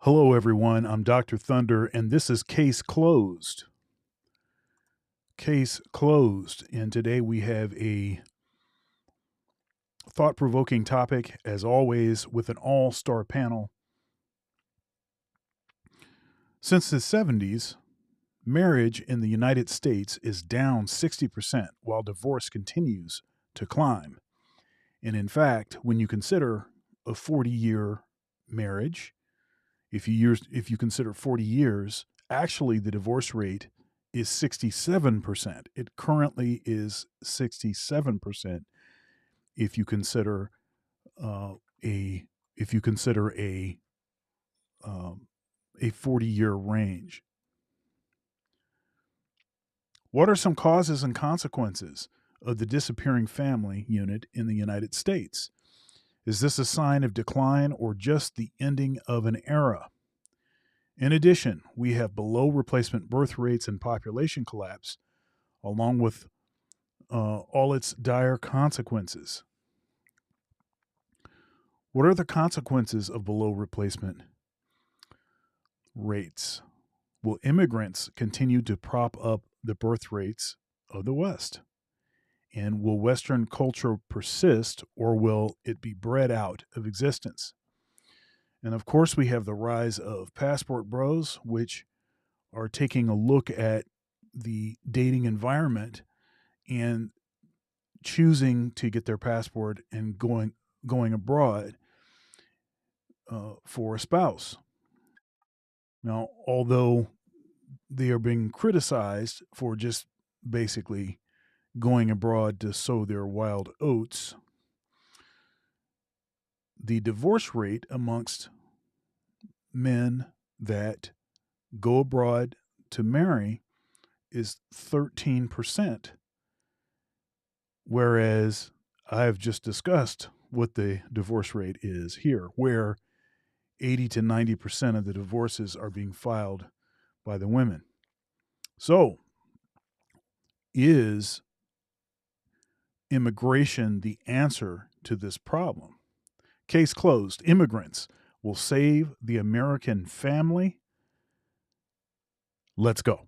Hello, everyone. I'm Dr. Thunder, and this is Case Closed. Case Closed. And today we have a thought provoking topic, as always, with an all star panel. Since the 70s, marriage in the United States is down 60%, while divorce continues to climb. And in fact, when you consider a 40-year marriage, if you consider 40 years, actually the divorce rate is 67%. It currently is 67% if you consider a if you consider a 40-year range. What are some causes and consequences of the disappearing family unit in the United States? Is this a sign of decline or just the ending of an era? In addition, we have below replacement birth rates and population collapse, along with all its dire consequences. What are the consequences of below replacement rates? Will immigrants continue to prop up the birth rates of the West? And will Western culture persist, or will it be bred out of existence? And of course, we have the rise of passport bros, which are taking a look at the dating environment and choosing to get their passport and going abroad for a spouse. Now, although they are being criticized for just basically going abroad to sow their wild oats, the divorce rate amongst men that go abroad to marry is 13%, whereas I've just discussed what the divorce rate is here, where 80 to 90% of the divorces are being filed by the women. So, is immigration the answer to this problem? Case closed. Immigrants will save the American family. Let's go.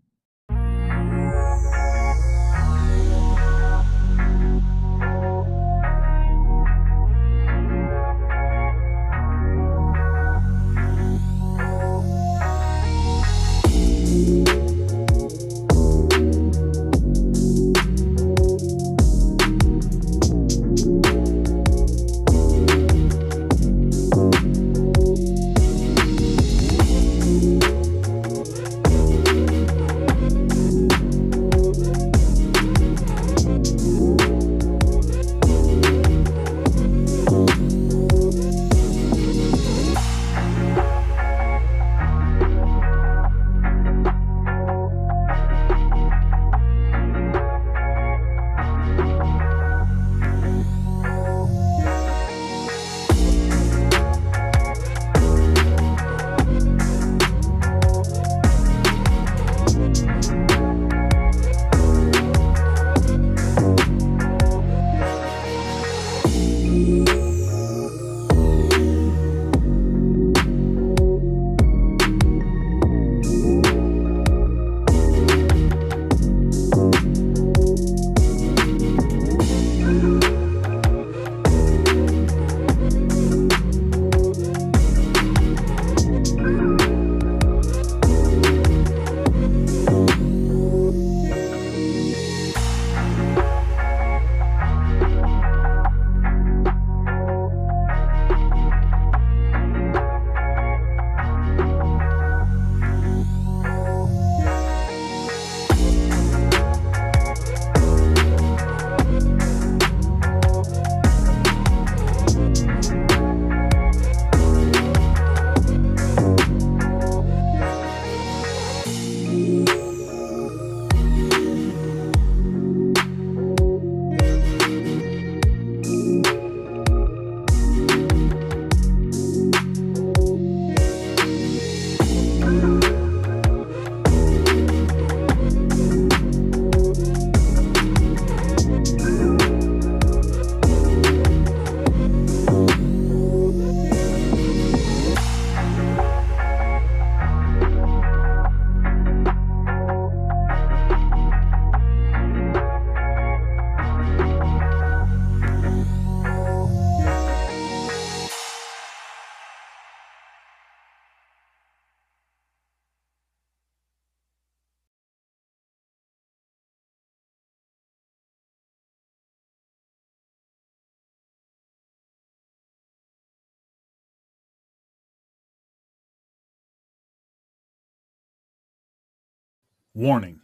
Warning: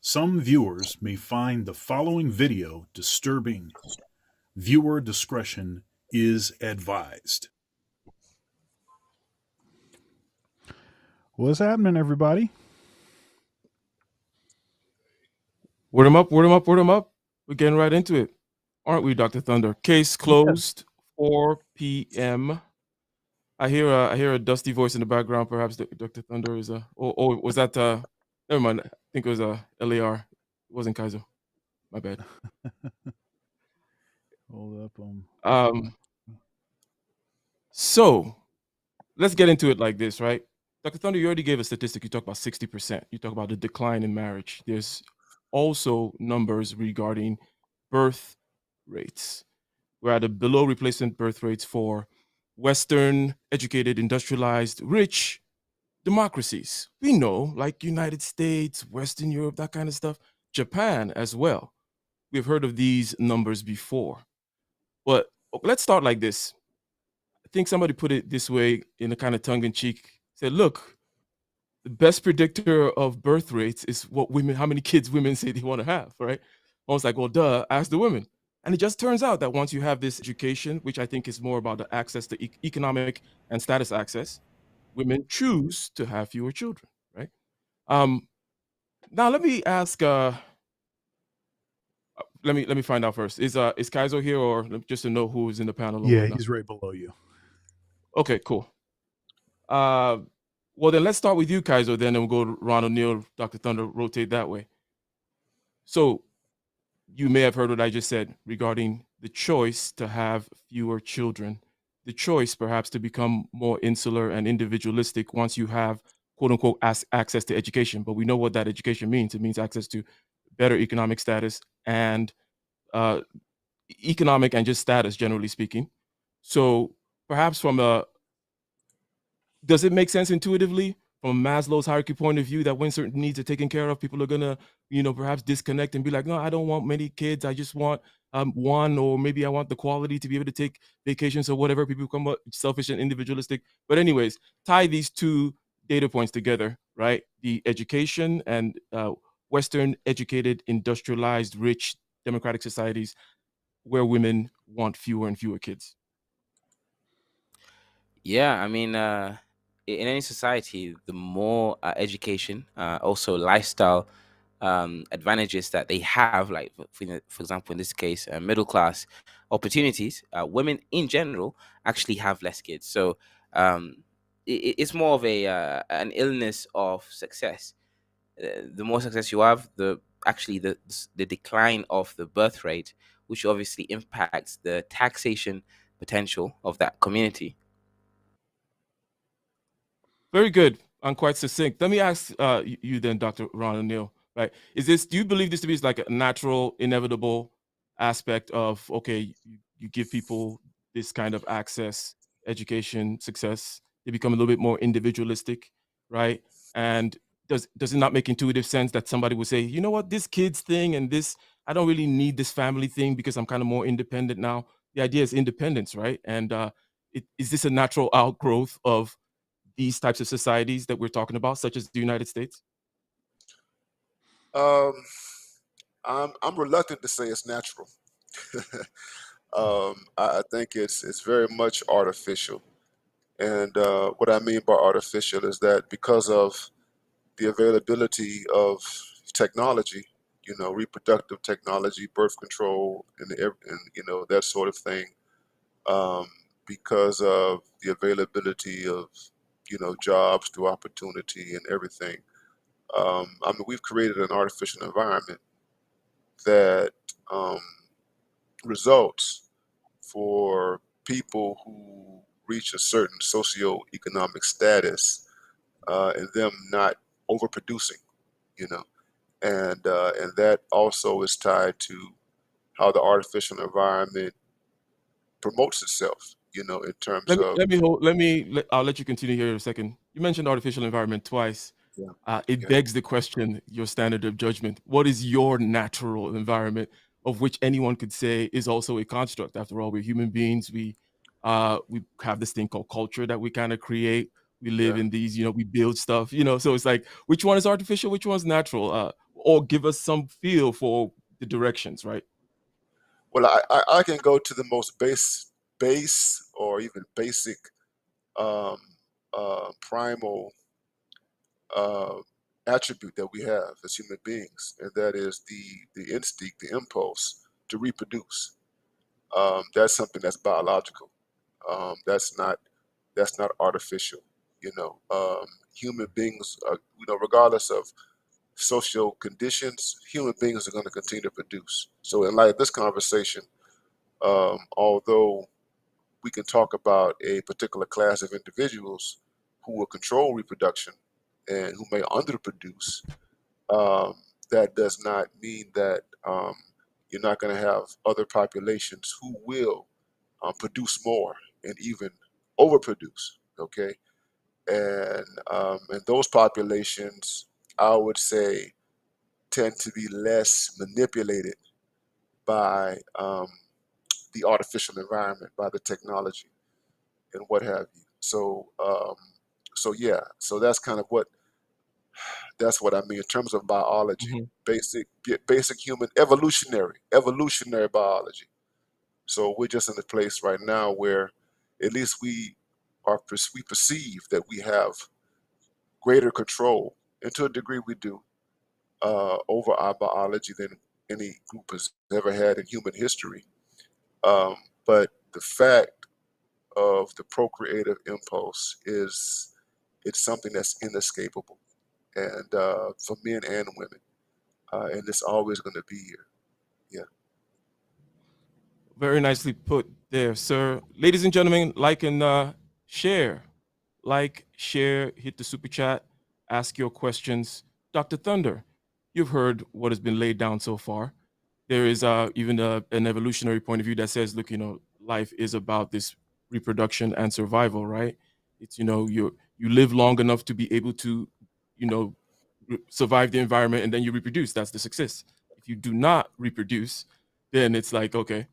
some viewers may find the following video disturbing. Viewer discretion is advised. What's happening, everybody? Word 'em up, word 'em up, word 'em up. We're getting right into it, aren't we, Dr. Thunder? Case Yes. closed, 4 p.m. I hear a dusty voice in the background. Perhaps Dr. Thunder is or was that never mind. I think it was LAR. It wasn't Kaiser. My bad. Hold up. Um so let's get into it like this, right? Dr. Thunder, you already gave a statistic. You talk about 60%. You talk about the decline in marriage. There's also numbers regarding birth rates. We're at a below replacement birth rates for Western, educated, industrialized, rich democracies. We know, like United States, Western Europe, that kind of stuff. Japan as well. We've heard of these numbers before. But let's start like this. I think somebody put it this way in a kind of tongue in cheek. Said, look, the best predictor of birth rates is what women, how many kids women say they want to have, right? I was like, well, duh, ask the women. And it just turns out that once you have this education, which I think is more about the access to economic and status access, women choose to have fewer children, right? Um, Now let me ask. Let me find out first. Is Kaizo here, or just to know who is in the panel and Yeah, whatnot? he's right below you. Okay, cool. Uh, well then let's start with you, Kaizo. Then we'll go to Ron O'Neill, Dr. Thunder, rotate that way. So you may have heard what I just said regarding the choice to have fewer children, the choice perhaps to become more insular and individualistic once you have quote unquote access to education. But we know what that education means. It means access to better economic status and uh, economic and just status, generally speaking. So perhaps from a does it make sense intuitively from Maslow's hierarchy point of view that when certain needs are taken care of, people are gonna, perhaps disconnect and be like, no, I don't want many kids. I just want one, or maybe I want the quality to be able to take vacations or whatever. People become selfish and individualistic. But anyways, tie these two data points together, right? The education and Western educated, industrialized, rich democratic societies where women want fewer and fewer kids. Yeah, I mean, in any society, the more education, also lifestyle advantages that they have, like for example, in this case, middle class opportunities, women in general actually have less kids. So it's more of a an illness of success. The more success you have, the actually the decline of the birth rate, which obviously impacts the taxation potential of that community. Very good and quite succinct. Let me ask you then, Dr. Ron O'Neill, right? Do you believe this to be like a natural, inevitable aspect of, okay, you give people this kind of access, education, success, they become a little bit more individualistic, right? And does it not make intuitive sense that somebody would say, you know what, this kids thing and this, I don't really need this family thing because I'm kind of more independent now. The idea is independence, right? And is this a natural outgrowth of these types of societies that we're talking about, such as the United States? Um, I'm reluctant to say it's natural. I think it's very much artificial, and what I mean by artificial is that because of the availability of technology, reproductive technology, birth control, and that sort of thing, um, because of the availability of jobs through opportunity and everything. I mean, we've created an artificial environment that um, results for people who reach a certain socioeconomic status and them not overproducing, you know, and that also is tied to how the artificial environment promotes itself, in terms Let me of let me hold, let me let, I'll let you continue here in a second. You mentioned artificial environment twice. yeah, It yeah. begs the question, your standard of judgment. What is your natural environment, of which anyone could say is also a construct? After all, we're human beings. We have this thing called culture that we kind of create. We live Yeah. in these, we build stuff, so it's like, which one is artificial, which one's natural? Or give us some feel for the directions, right? Well, I can go to the most base or even basic um, primal uh, attribute that we have as human beings, and that is the instinct, the impulse to reproduce. That's something that's biological. That's not artificial. Human beings, regardless of social conditions, human beings are going to continue to produce. So, in light of this conversation, although we can talk about a particular class of individuals who will control reproduction and who may underproduce, um, that does not mean that you're not going to have other populations who will produce more and even overproduce. Okay, and those populations, I would say, tend to be less manipulated by the artificial environment, by the technology, and what have you. So yeah, so that's what I mean in terms of biology, Mhm. basic human evolutionary biology. So we're just in a place right now where at least we perceive that we have greater control, and to a degree we do, over our biology than any group has ever had in human history. Um, but the fact of the procreative impulse is it's something that's inescapable, and for men and women, and it's always going to be here. Yeah. Very nicely put there, sir. Ladies and gentlemen, like and share. Like, share, hit the super chat, ask your questions. Dr. Thunder, you've heard what has been laid down so far. There is even an evolutionary point of view that says, look, life is about this reproduction and survival, right? It's, you live long enough to be able to, you know, survive the environment, and then you reproduce. That's the success. If you do not reproduce, then it's like, okay,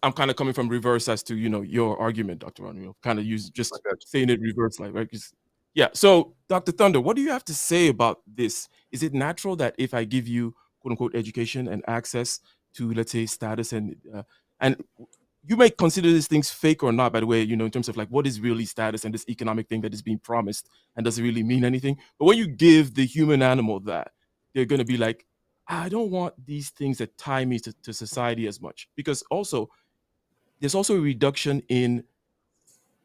I'm kind of coming from reverse as to, your argument, Dr. Ron, kind of use I just got saying it reverse, like, right? Yeah. So, Dr. Thunder, what do you have to say about this? Is it natural that if I give you quote unquote education and access to, let's say, status and you may consider these things fake or not, by the way, in terms of like what is really status and this economic thing that is being promised and doesn't really mean anything. But when you give the human animal that, they're going to be like, I don't want these things that tie me to society as much. Because also, there's also a reduction in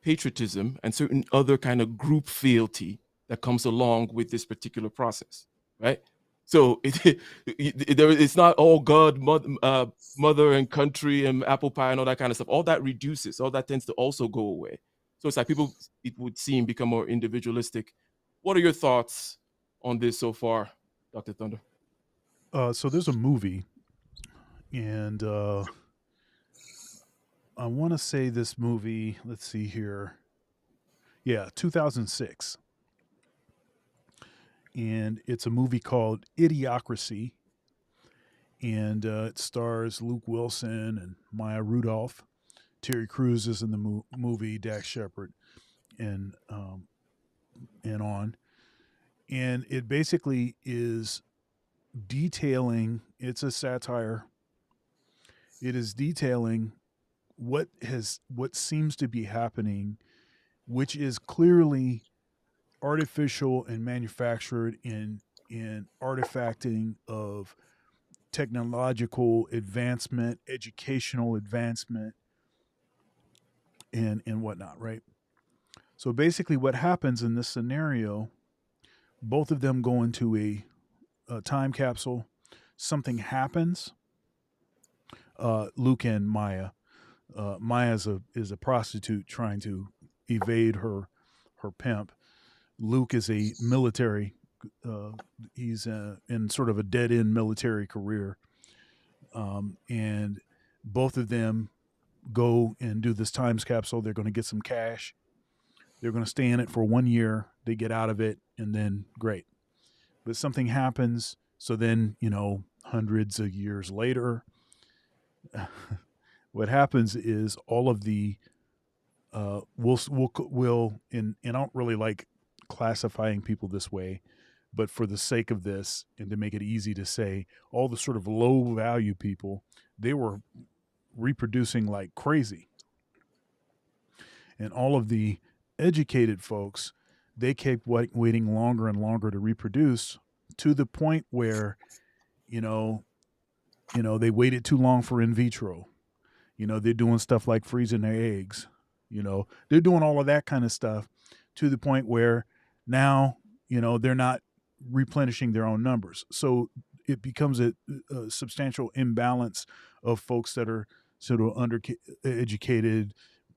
patriotism and certain other kind of group fealty that comes along with this particular process, right? So it's not all God, mother and country and apple pie and all that kind of stuff. All that reduces, all that tends to also go away. So it's like people, it would seem, become more individualistic. What are your thoughts on this so far, Dr. Thunder? So there's a movie, and I want to say this movie. Let's see here. Yeah, 2006, and it's a movie called Idiocracy, and it stars Luke Wilson and Maya Rudolph. Terry Crews is in the movie. Dax Shepard, and on, and it basically is detailing. It's a satire. It is detailing what seems to be happening, which is clearly artificial and manufactured in artifacting of technological advancement, educational advancement, and whatnot, right? So basically, what happens in this scenario, both of them go into a time capsule. Something happens. Luke and Maya. Maya is a prostitute trying to evade her pimp. Luke is a military. Uh, he's in sort of a dead end military career, and both of them go and do this times capsule. They're going to get some cash. They're going to stay in it for 1 year. They get out of it, and then great. But something happens. So then, hundreds of years later, what happens is all of the we'll and I don't really like classifying people this way, but for the sake of this and to make it easy to say, all the sort of low value people, they were reproducing like crazy, and all of the educated folks, they kept waiting longer and longer to reproduce, to the point where you know they waited too long for in vitro. They're doing stuff like freezing their eggs. They're doing all of that kind of stuff, to the point where now, they're not replenishing their own numbers. So it becomes a substantial imbalance of folks that are sort of undereducated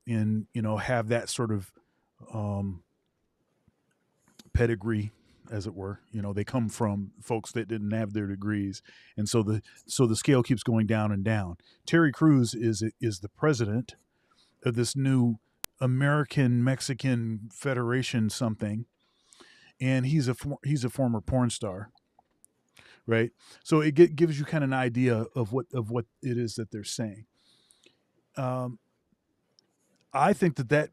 and, have that sort of um, pedigree, as it were. They come from folks that didn't have their degrees, and so the scale keeps going down and down. Terry Crews is the president of this new American Mexican Federation something, and he's a former porn star, right? So it gives you kind of an idea of what it is that they're saying. I think that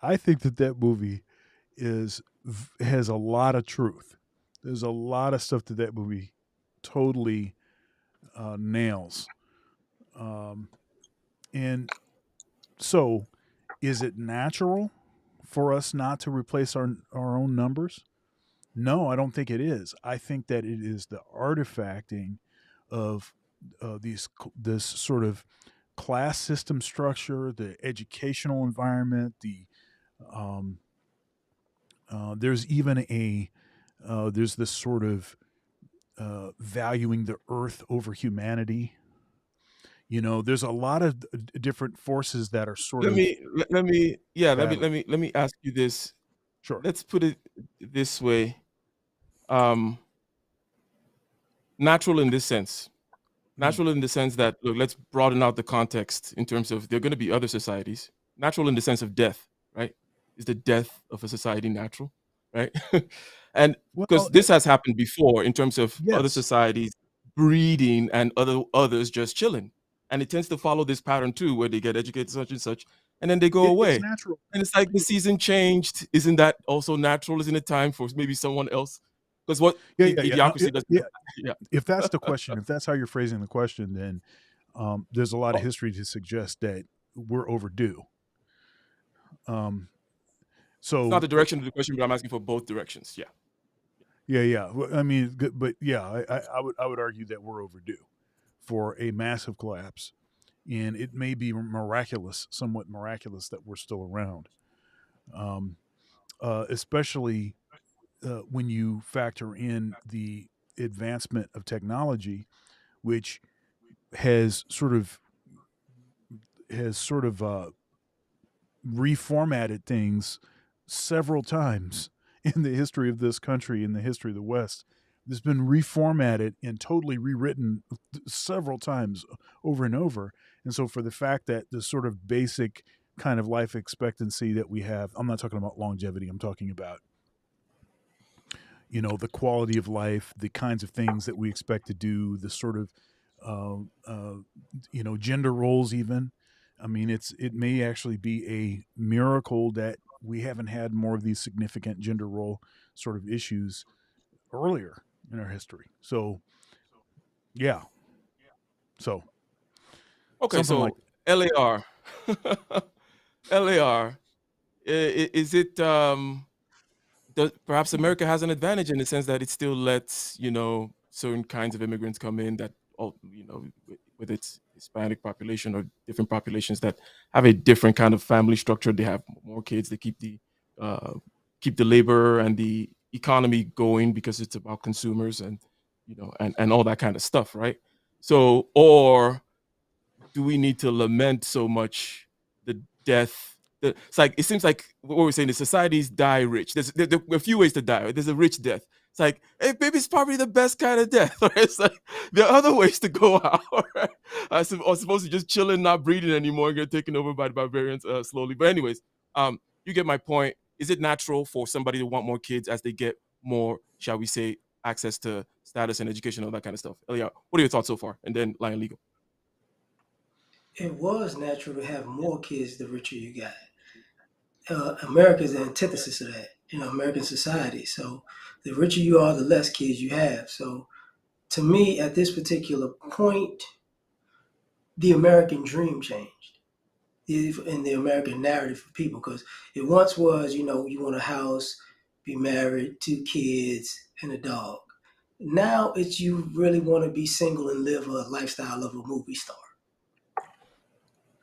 I think that movie has a lot of truth. There's a lot of stuff that movie totally nails. And so, is it natural for us not to replace our own numbers? No, I don't think it is. I think that it is the artifacting of this sort of class system structure, the educational environment, um, there's even there's this sort of valuing the earth over humanity. There's a lot of different forces that are sort Let of me let me yeah, battling. let me ask you this. Sure. Let's put it this way. Um, natural in this sense. Natural in the sense that, look, let's broaden out the context in terms of there are going to be other societies. Natural in the sense of death, right? Is the death of a society natural, right? And because Well, this has happened before in terms of other yes. societies breeding and others just chilling. And it tends to follow this pattern too, where they get educated such and such, and then they go It's away. natural. And it's like the season changed. Isn't that also natural? Isn't it time for maybe someone else? Because what Yeah. No, idiocracy doesn't yeah. yeah. If that's the question, if that's how you're phrasing the question, then there's a lot of history to suggest that we're overdue. Um, It's not so the direction of the question, but I'm asking for both directions. Yeah. yeah. I mean, but yeah, I would argue that we're overdue for a massive collapse, and it may be miraculous, somewhat miraculous, that we're still around. Um, Especially when you factor in the advancement of technology, which has sort of reformatted things several times in the history of this country, in the history of the West. It's been reformatted and totally rewritten several times over and over. And so, for the fact that the sort of basic kind of life expectancy that we have, I'm not talking about longevity, I'm talking about, the quality of life, the kinds of things that we expect to do, the sort of, uh, uh, gender roles, even. I mean, it may actually be a miracle that we haven't had more of these significant gender role sort of issues earlier in our history. So, yeah. So, Okay, something like so LAR. LAR. Is it perhaps America has an advantage in the sense that it still lets, certain kinds of immigrants come in that, whether it's Hispanic population or different populations that have a different kind of family structure. They have more kids. They uh, keep the labor and the economy going because it's about consumers and, and all that kind of stuff, right? So, or do we need to lament so much the death? It's like it seems like what we're saying is societies die rich. There are a few ways to die. Right? There's a rich death. It's like, hey, baby's probably the best kind of death. Right? It's like there are other ways to go out. Right? I supposed to just chilling, not breeding anymore, and get taken over by the barbarians slowly. But anyways, you get my point. Is it natural for somebody to want more kids as they get more, shall we say, access to status and education, all that kind of stuff? Elia, what are your thoughts so far? And then Lion Legal. It was natural to have more kids the richer you got. America is the antithesis of that, American society. So the richer you are, the less kids you have. So to me, at this particular point, the American dream changed in the American narrative for people, because it once was, you want a house, be married, 2 kids, and a dog. Now it's you really want to be single and live a lifestyle of a movie star.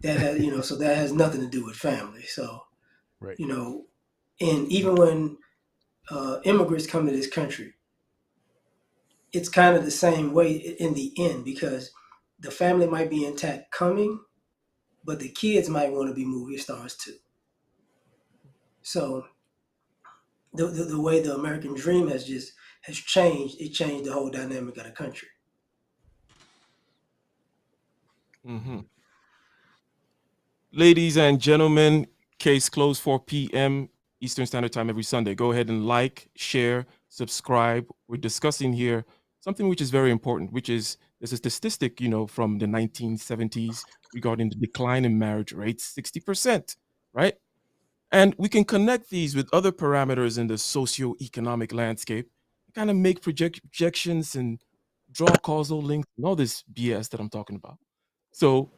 That has, so that has nothing to do with family. So, Right. And even when immigrants come to this country, it's kind of the same way in the end, because the family might be intact coming, but the kids might want to be movie stars too. So the way the American dream has changed. It changed the whole dynamic of the country. Mm-hmm. Ladies and gentlemen, case closed 4 p.m. Eastern Standard Time every Sunday. Go ahead and like, share, subscribe. We're discussing here something which is very important, which is there's a statistic, from the 1970s regarding the decline in marriage rates, 60%, right? And we can connect these with other parameters in the socio-economic landscape, kind of make projections and draw causal links and all this BS that I'm talking about. So,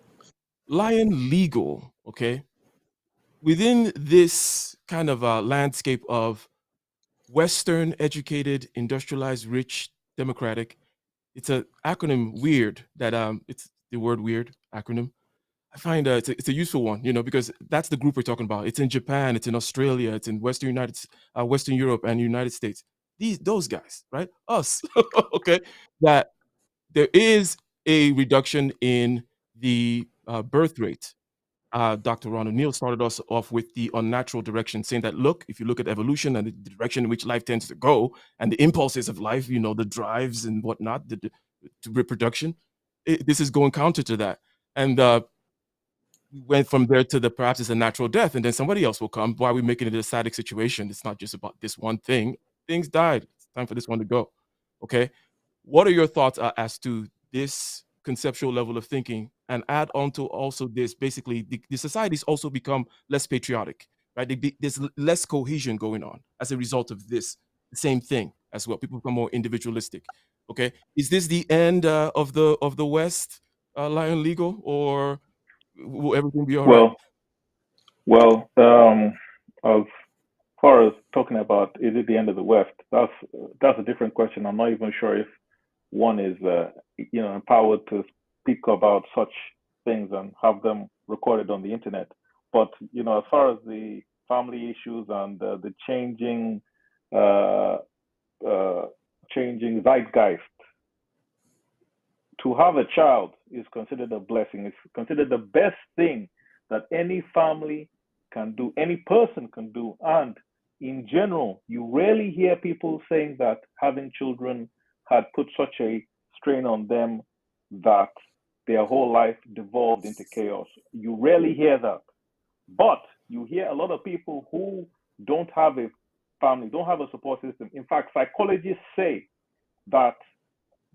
Lion Legal, okay, within this kind of landscape of Western educated, industrialized, rich, democratic, it's an acronym weird that it's the word weird acronym. I find it's a useful one, because that's the group we're talking about. It's in Japan, it's in Australia, it's in Western Europe and United States. Those guys, right? Us, okay. That there is a reduction in the birth rate. Dr. Ron O'Neill started us off with the unnatural direction, saying that, look, if you look at evolution and the direction in which life tends to go and the impulses of life, the drives and whatnot, to reproduction, this is going counter to that. And we went from there to perhaps it's a natural death, and then somebody else will come. Why are we making it a static situation? It's not just about this one thing. Things died. It's time for this one to go. Okay. What are your thoughts as to this conceptual level of thinking? And add on to also this, basically, the societies also become less patriotic, right? There's less cohesion going on as a result of this same thing as well. People become more individualistic. Okay. Is this the end of the West, Lion Legal, or will everything be all right? Well, as far as talking about is it the end of the West, that's a different question. I'm not even sure if one is empowered to speak about such things and have them recorded on the internet. But as far as the family issues and the changing zeitgeist, to have a child is considered a blessing. It's considered the best thing that any family can do, any person can do. And in general, you rarely hear people saying that having children had put such a strain on them that their whole life devolved into chaos. You rarely hear that. But you hear a lot of people who don't have a family, don't have a support system. In fact, psychologists say that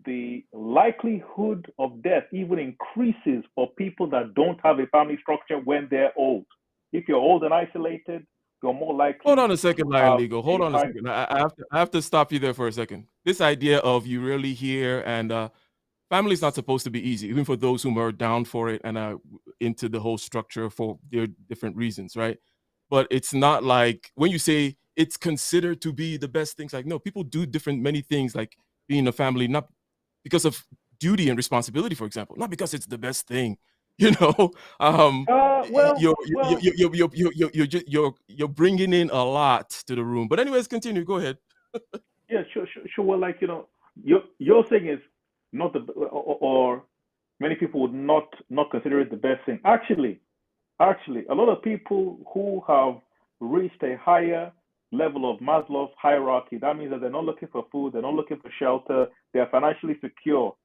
the likelihood of death even increases for people that don't have a family structure when they're old. If you're old and isolated, you're more likely. Hold on a second, to Lion have Legal. Hold on a second. I have to stop you there for a second. This idea of you really hear and family is not supposed to be easy, even for those who are down for it and are into the whole structure for their different reasons, right? But it's not like when you say it's considered to be the best things, like, no, people do many things, like being a family, not because of duty and responsibility, for example, not because it's the best thing, you're bringing in a lot to the room. But anyways, continue. Go ahead. Yeah, sure. Well, like, your thing is not the, or many people would not consider it the best thing. Actually, a lot of people who have reached a higher level of Maslow's hierarchy, that means that they're not looking for food, they're not looking for shelter, they're financially secure.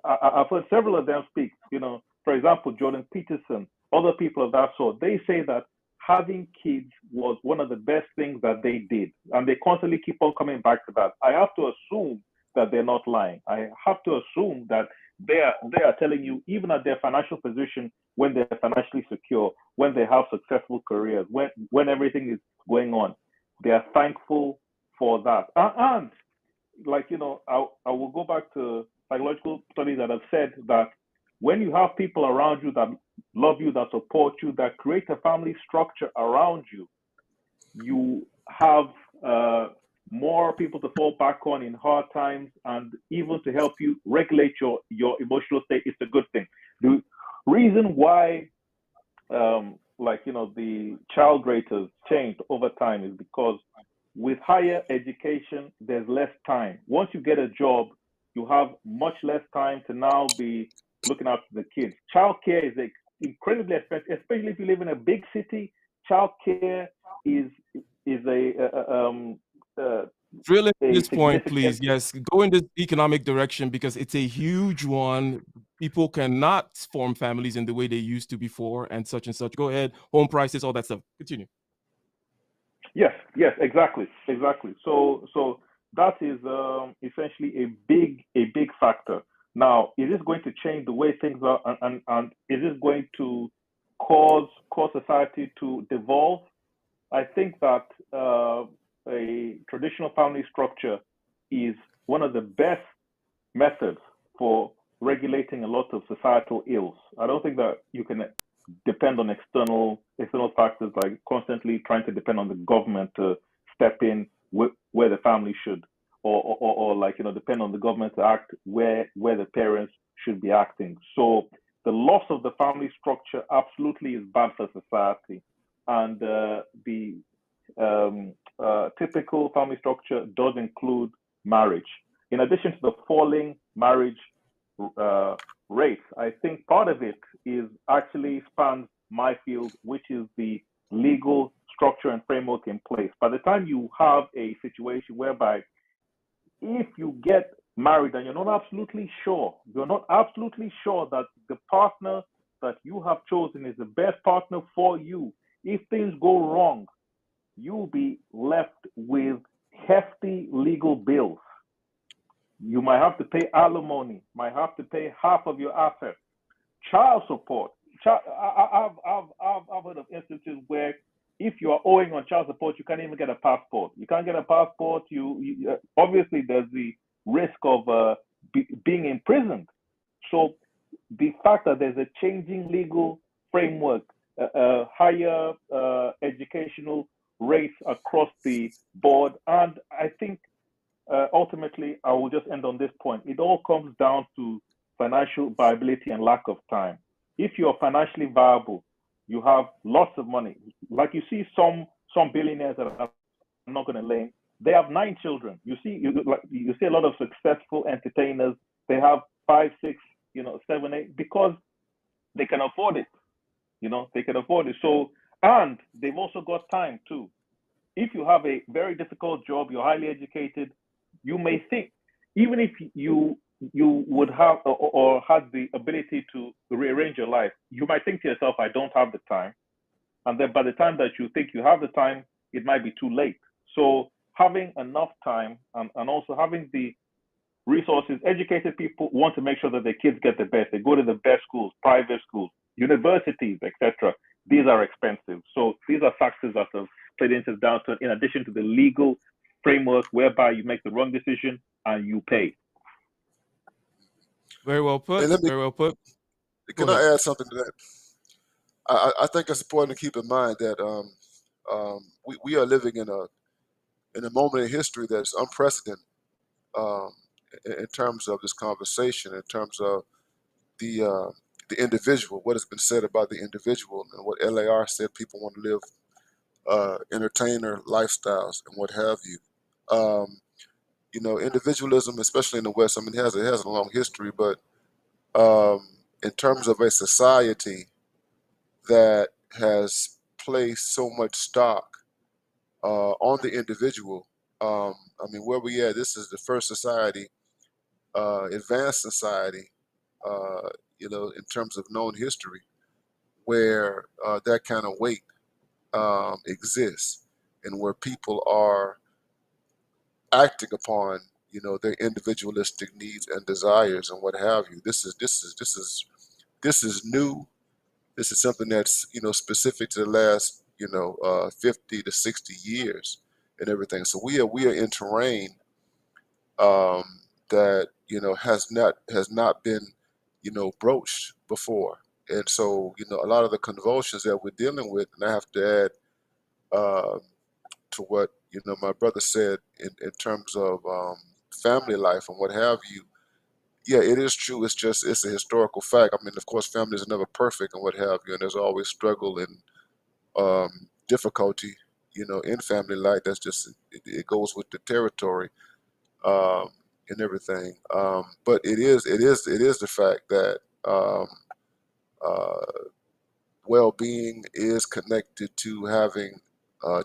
I've heard several of them speak, for example, Jordan Peterson, other people of that sort. They say that having kids was one of the best things that they did. And they constantly keep on coming back to that. I have to assume that they're not lying. I have to assume that they are telling you, even at their financial position, when they're financially secure, when they have successful careers, when everything is going on, they are thankful for that. And like, I will go back to psychological studies that have said that when you have people around you that love you, that support you, that create a family structure around you, you have more people to fall back on in hard times, and even to help you regulate your emotional state. It's a good thing. The reason why the child rate has changed over time is because with higher education, there's less time. Once you get a job, you have much less time to now be looking after the kids. Childcare is incredibly expensive, especially if you live in a big city. Childcare is Drill into a this point, please. significant. Yes, go in this economic direction because it's a huge one. People cannot form families in the way they used to before, and such and such. Go ahead. Home prices, all that stuff. Continue. Yes, exactly. So that is essentially a big factor. Now, is this going to change the way things are, and is this going to cause society to devolve? I think that a traditional family structure is one of the best methods for regulating a lot of societal ills. I don't think that you can depend on external factors, like constantly trying to depend on the government to step in where the family should, or depend on the government to act where the parents should be acting. So the loss of the family structure absolutely is bad for society, and the typical family structure does include marriage. In addition to the falling marriage rates, I think part of it is actually spans my field, which is the legal structure and framework in place. By the time you have a situation whereby if you get married and you're not absolutely sure that the partner that you have chosen is the best partner for you, if things go wrong, you'll be left with hefty legal bills. You might have to pay alimony, might have to pay half of your assets, child support. I've heard of instances where if you are owing on child support, you can't even get a passport. You can't get a passport. You obviously there's the risk of being imprisoned. So the fact that there's a changing legal framework, higher educational rates across the board, and I think ultimately, I will just end on this point. It all comes down to financial viability and lack of time. If you're financially viable, you have lots of money. Like you see some billionaires that I'm not going to name, they have 9 children. You see a lot of successful entertainers. They have 5, 6, 7, 8 because they can afford it. They can afford it. So, and they've also got time too. If you have a very difficult job, you're highly educated, you may think, even if you would have or had the ability to rearrange your life, you might think to yourself, I don't have the time. And then by the time that you think you have the time, it might be too late. So having enough time and also having the resources, educated people want to make sure that their kids get the best. They go to the best schools, private schools, universities, etc. These are expensive. So these are factors that have played into the downturn, in addition to the legal framework whereby you make the wrong decision and you pay. Very well put. And Very well put. can I add something to that? I think it's important to keep in mind that we are living in a moment in history that's unprecedented in terms of this conversation, in terms of the individual, what has been said about the individual, and what LAR said people want to live entertainer lifestyles and what have you. Individualism, especially in the West, I mean, it has a long history, but in terms of a society that has placed so much stock on the individual, I mean, where we at, this is the first society, advanced society, in terms of known history, where that kind of weight exists and where people are acting upon, their individualistic needs and desires and what have you. This is new. This is something that's specific to the last 50 to 60 years and everything. So we are in terrain um, that has not been broached before, and so a lot of the convulsions that we're dealing with, and I have to add to what my brother said in terms of family life and what have you. Yeah, it is true. It's a historical fact. I mean, of course, families are never perfect and what have you, and there's always struggle and difficulty, in family life. That's just it goes with the territory um, and everything. But it is the fact that uh, well-being is connected to having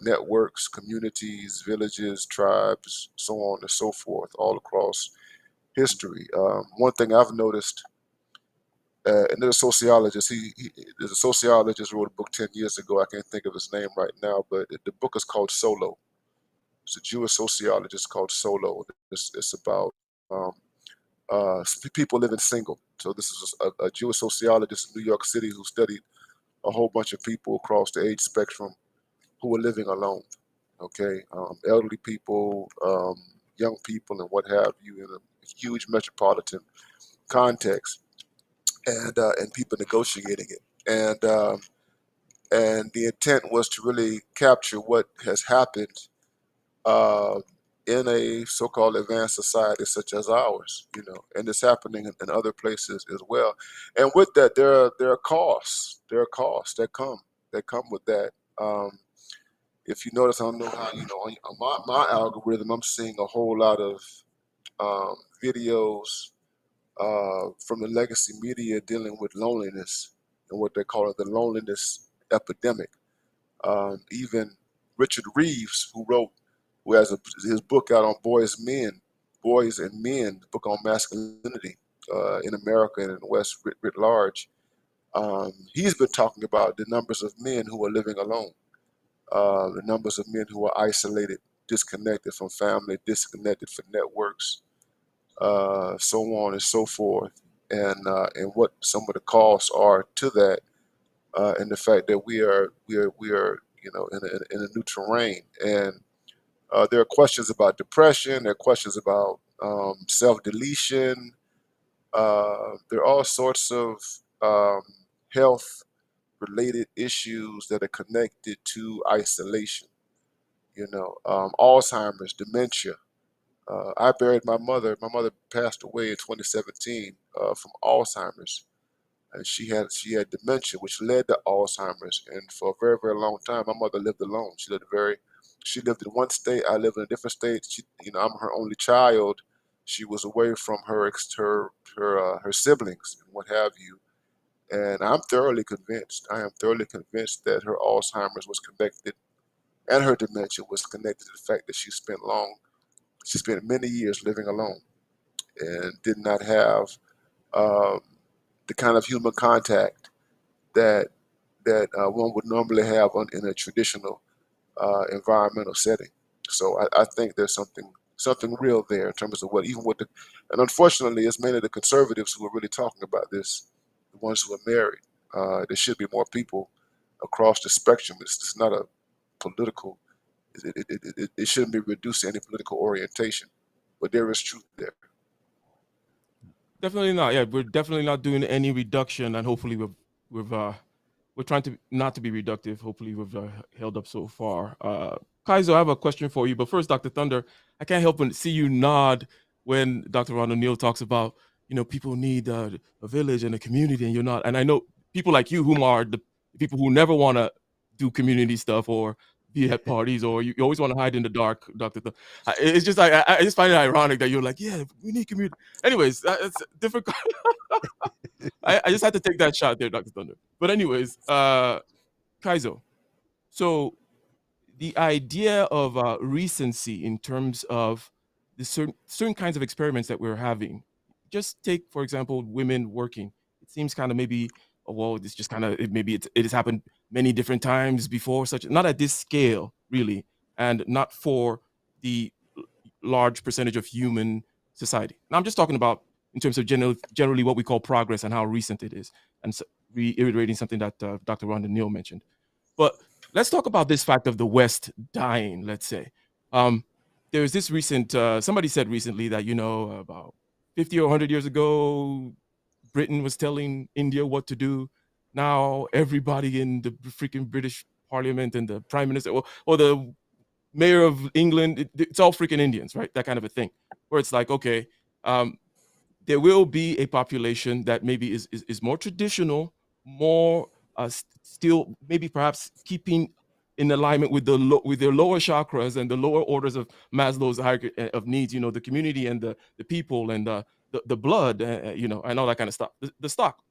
networks, communities, villages, tribes, so on and so forth, all across history. One thing I've noticed, and there's a sociologist. There's a sociologist who wrote a book 10 years ago. I can't think of his name right now, but the book is called Solo. It's a Jewish sociologist called Solo. It's about um, people living single. So this is a Jewish sociologist in New York City who studied a whole bunch of people across the age spectrum who were living alone. Okay, elderly people, young people, and what have you, in a huge metropolitan context, and people negotiating it, and the intent was to really capture what has happened uh, in a so-called advanced society such as ours, and it's happening in other places as well. And with that, there are costs. There are costs that come with that. If you notice, I don't know how on my algorithm, I'm seeing a whole lot of videos from the legacy media dealing with loneliness and what they call the loneliness epidemic. Even Richard Reeves, who has his book out on boys and men, the book on masculinity in America and in the West writ large. He's been talking about the numbers of men who are living alone, the numbers of men who are isolated, disconnected from family, disconnected from networks, so on and so forth, and what some of the costs are to that, and the fact that we are in a new terrain, and there are questions about depression, there are questions about self-deletion, there are all sorts of um, health related issues that are connected to isolation. Alzheimer's, dementia. I buried my mother. My mother passed away in 2017 from Alzheimer's, and she had dementia, which led to Alzheimer's. And for a very very long time, my mother lived alone. She lived in one state. I lived in a different state. I'm her only child. She was away from her siblings and what have you. And I'm thoroughly convinced. I am thoroughly convinced that her Alzheimer's was connected, and her dementia was connected to the fact that she spent many years living alone and did not have um, the kind of human contact that one would normally have in a traditional environmental setting. So I think there's something real there in terms of and unfortunately, it's mainly the conservatives who are really talking about this, the ones who are married. There should be more people across the spectrum. It's not a political. It shouldn't be reduced to any political orientation, but there is truth there. Definitely not. Yeah, we're definitely not doing any reduction, and hopefully we're trying to not to be reductive. Hopefully we've held up so far. Kaizo, I have a question for you, but first, Dr. Thunder, I can't help but see you nod when Dr. Ron O'Neill talks about people need a village and a community, and you're not. And I know people like you whom are the people who never want to do community stuff or be at parties, or you always want to hide in the dark, Dr. It's just like I just find it ironic that you're like, yeah, we need community. Anyways, it's different. I just had to take that shot there, Dr. Thunder. But anyways, Kaizo, so the idea of recency in terms of the certain kinds of experiments that we're having. Just take, for example, women working. It seems kind of maybe, oh, well, it's just kind of maybe it has happened many different times before, such not at this scale, really, and not for the large percentage of human society. Now, I'm just talking about in terms of generally what we call progress and how recent it is, and so reiterating something that Dr. Rhonda Neal mentioned. But let's talk about this fact of the West dying, let's say. There's this recent, somebody said recently that, about 50 or 100 years ago, Britain was telling India what to do. Now everybody in the freaking British Parliament and the Prime Minister or the Mayor of England, it's all freaking Indians, right? That kind of a thing. Where it's like, okay, there will be a population that maybe is more traditional, more still maybe perhaps keeping in alignment with with their lower chakras and the lower orders of Maslow's hierarchy of needs. The community and the people and the blood, and all that kind of stuff. The stock,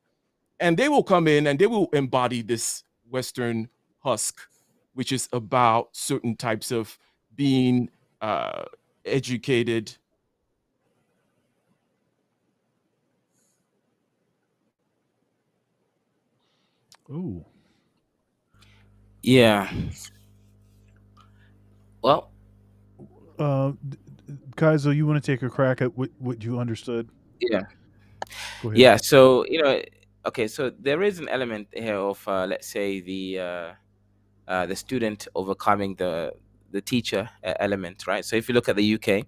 and they will come in and they will embody this Western husk, which is about certain types of being educated. Ooh. Yeah. Well, Kaizo, you want to take a crack at what you understood? yeah. Go ahead. Yeah. So, okay. So there is an element here of, let's say, the student overcoming the teacher element, right? So if you look at the UK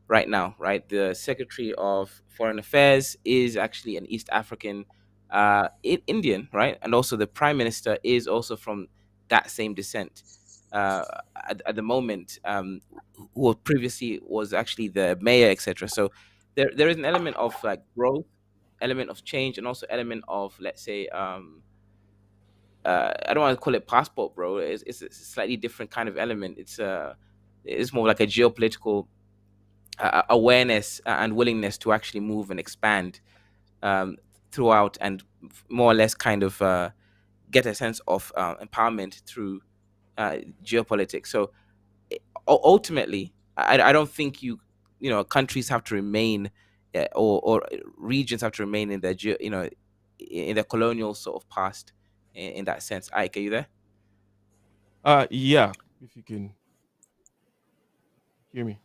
right now, right, the Secretary of Foreign Affairs is actually an East African Indian, right? And also the Prime Minister is also from that same descent. At the moment, who previously was actually the mayor, etc. So there is an element of like growth, element of change, and also element of, let's say, I don't want to call it passport, bro. It's a slightly different kind of element. It's more like a geopolitical awareness and willingness to actually move and expand throughout, and more or less kind of get a sense of empowerment through geopolitics. So ultimately, I don't think countries have to remain or regions have to remain in their in their colonial sort of past in that sense. Ike, are you there? Yeah, if you can hear me.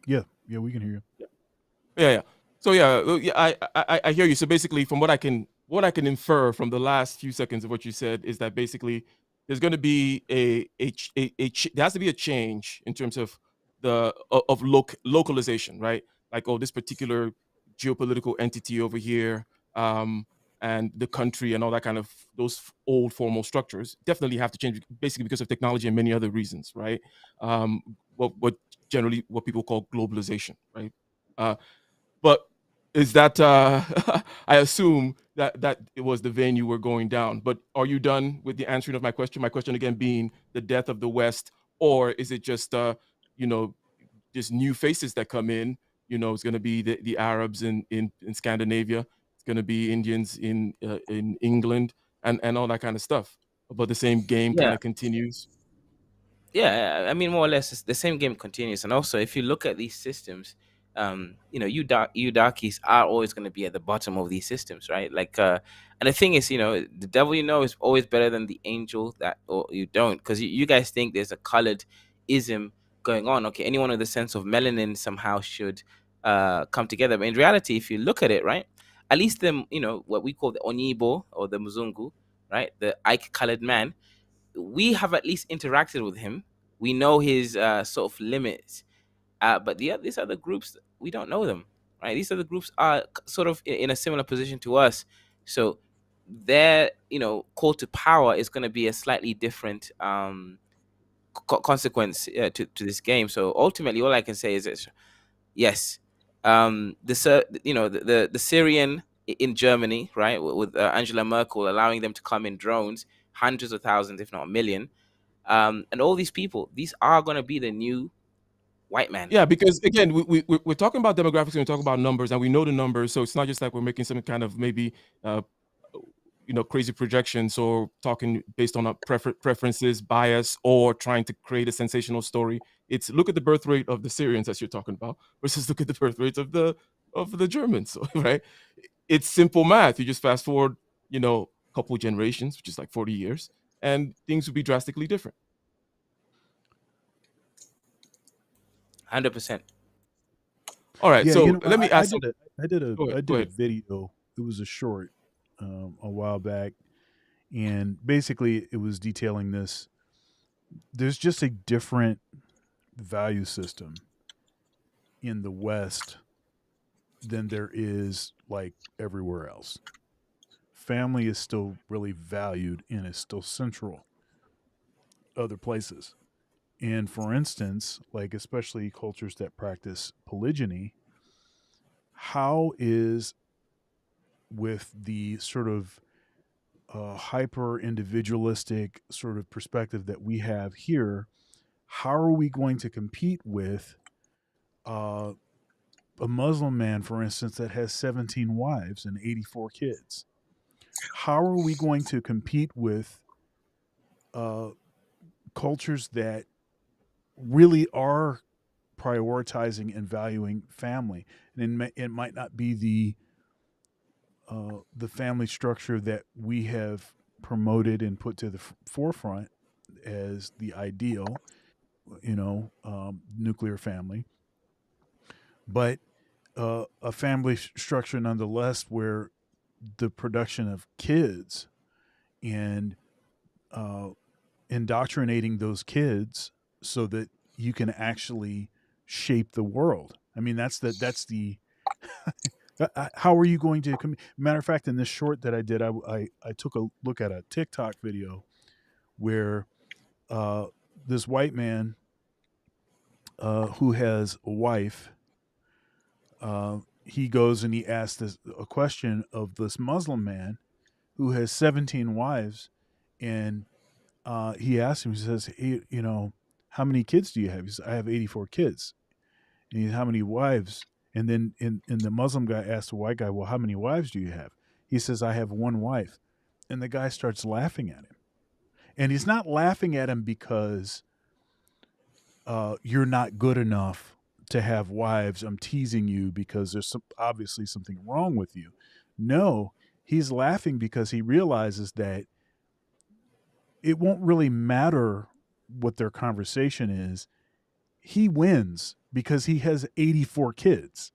Yeah, we can hear you. Yeah. So yeah, I hear you. So basically, from what I can infer from the last few seconds of what you said is that basically there's going to be there has to be a change in terms of localization, right? Like, oh, this particular geopolitical entity over here, and the country and all that kind of those old formal structures definitely have to change, basically because of technology and many other reasons, right? What generally what people call globalization, right? But is that I assume that it was the vein you were going down. But are you done with the answering of my question? My question again being the death of the West, or is it just just new faces that come in? It's going to be the Arabs in Scandinavia. It's going to be Indians in England and all that kind of stuff. But the same game kind Yeah. of continues. Yeah, I mean, more or less, the same game continues. And also, if you look at these systems, you darkies are always going to be at the bottom of these systems, right? Like, and the thing is, the devil is always better than the angel that or you don't, because you guys think there's a colored ism going on. Okay, anyone with a sense of melanin somehow should come together. But in reality, if you look at it, right, at least what we call the Onibo or the Muzungu, right, the Ike colored man, we have at least interacted with him. We know his sort of limits, but these other groups, we don't know them, right? These other groups are sort of in a similar position to us, so their call to power is going to be a slightly different consequence to this game. So ultimately, all I can say is this: yes, the Syrian in Germany, right, with Angela Merkel allowing them to come in drones, hundreds of thousands, if not a million. And all these people, these are going to be the new white man. Yeah, because again, we're talking about demographics and we're talking about numbers, and we know the numbers, so it's not just like we're making some kind of maybe uh, crazy projections or talking based on preferences, bias, or trying to create a sensational story. It's look at the birth rate of the Syrians that you're talking about versus look at the birth rates of the Germans, right? It's simple math. You just fast forward, a couple generations, which is like 40 years, and things would be drastically different. 100%. All right. Yeah, So let me I ask some. did a Go ahead. I Go did a ahead. video. It was a short a while back, and basically it was detailing this. There's just a different value system in the West than there is like everywhere else. Family is still really valued and is still central other places. And for instance, like especially cultures that practice polygyny, how is with the sort of hyper individualistic sort of perspective that we have here, how are we going to compete with uh, a Muslim man, for instance, that has 17 wives and 84 kids? How are we going to compete with uh, cultures that really are prioritizing and valuing family? And it might not be the family structure that we have promoted and put to the forefront as the ideal, nuclear family, but a family structure nonetheless where the production of kids and uh, indoctrinating those kids so that you can actually shape the world. I mean, that's the how are you going to matter of fact, in this short that I did, I took a look at a TikTok video where uh, this white man who has a wife, he goes and he asks a question of this Muslim man who has 17 wives, and he asks him, he says, hey, how many kids do you have? He says, I have 84 kids. And he says, how many wives? And then and the Muslim guy asks the white guy, well, how many wives do you have? He says, I have one wife. And the guy starts laughing at him. And he's not laughing at him because you're not good enough to have wives. I'm teasing you because there's obviously something wrong with you. No, he's laughing because he realizes that it won't really matter what their conversation is. He wins because he has 84 kids.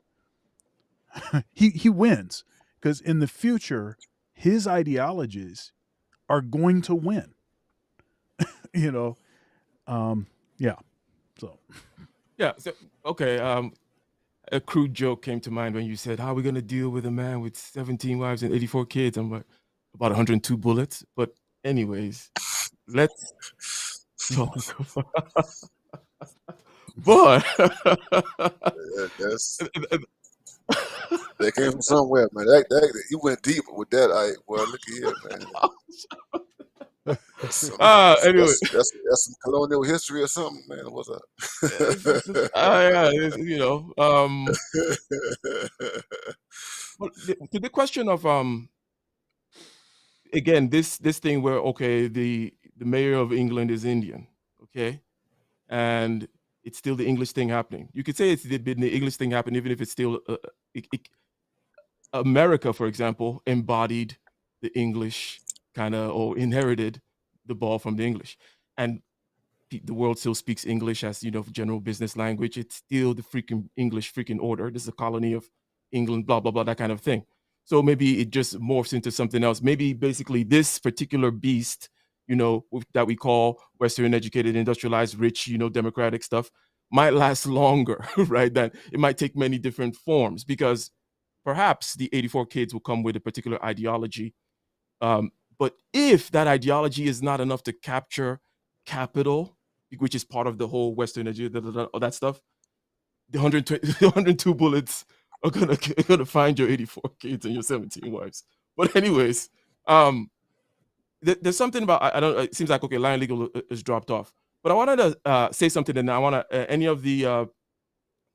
he wins because in the future his ideologies are going to win. you know yeah, so Yeah. So, okay. A crude joke came to mind when you said, "How are we going to deal with a man with 17 wives and 84 kids?" I'm like, about 102 bullets. But anyways, let's talk. But That's that came from somewhere, man. That you went deep with that. Well, look here, man. Anyway, That's some colonial history or something, man. What's up? yeah, but to the question of again, this thing where, okay, the mayor of England is Indian, okay, and it's still the English thing happening. You could say it's been the English thing happening, even if it's still America, for example, embodied the English kind of, or inherited the ball from the English, and the world still speaks English as general business language. It's still the freaking English freaking order. This is a colony of England, blah blah blah, that kind of thing. So maybe it just morphs into something else. Maybe basically this particular beast, that we call Western educated, industrialized, rich, democratic stuff, might last longer, right? That it might take many different forms, because perhaps the 84 kids will come with a particular ideology. But if that ideology is not enough to capture capital, which is part of the whole Western agenda, all that stuff, the 102 bullets are gonna find your 84 kids and your 17 wives. But anyways, there's something about, I don't. It seems like, okay, Lion Legal is dropped off, but I wanted to say something, and I want to any of the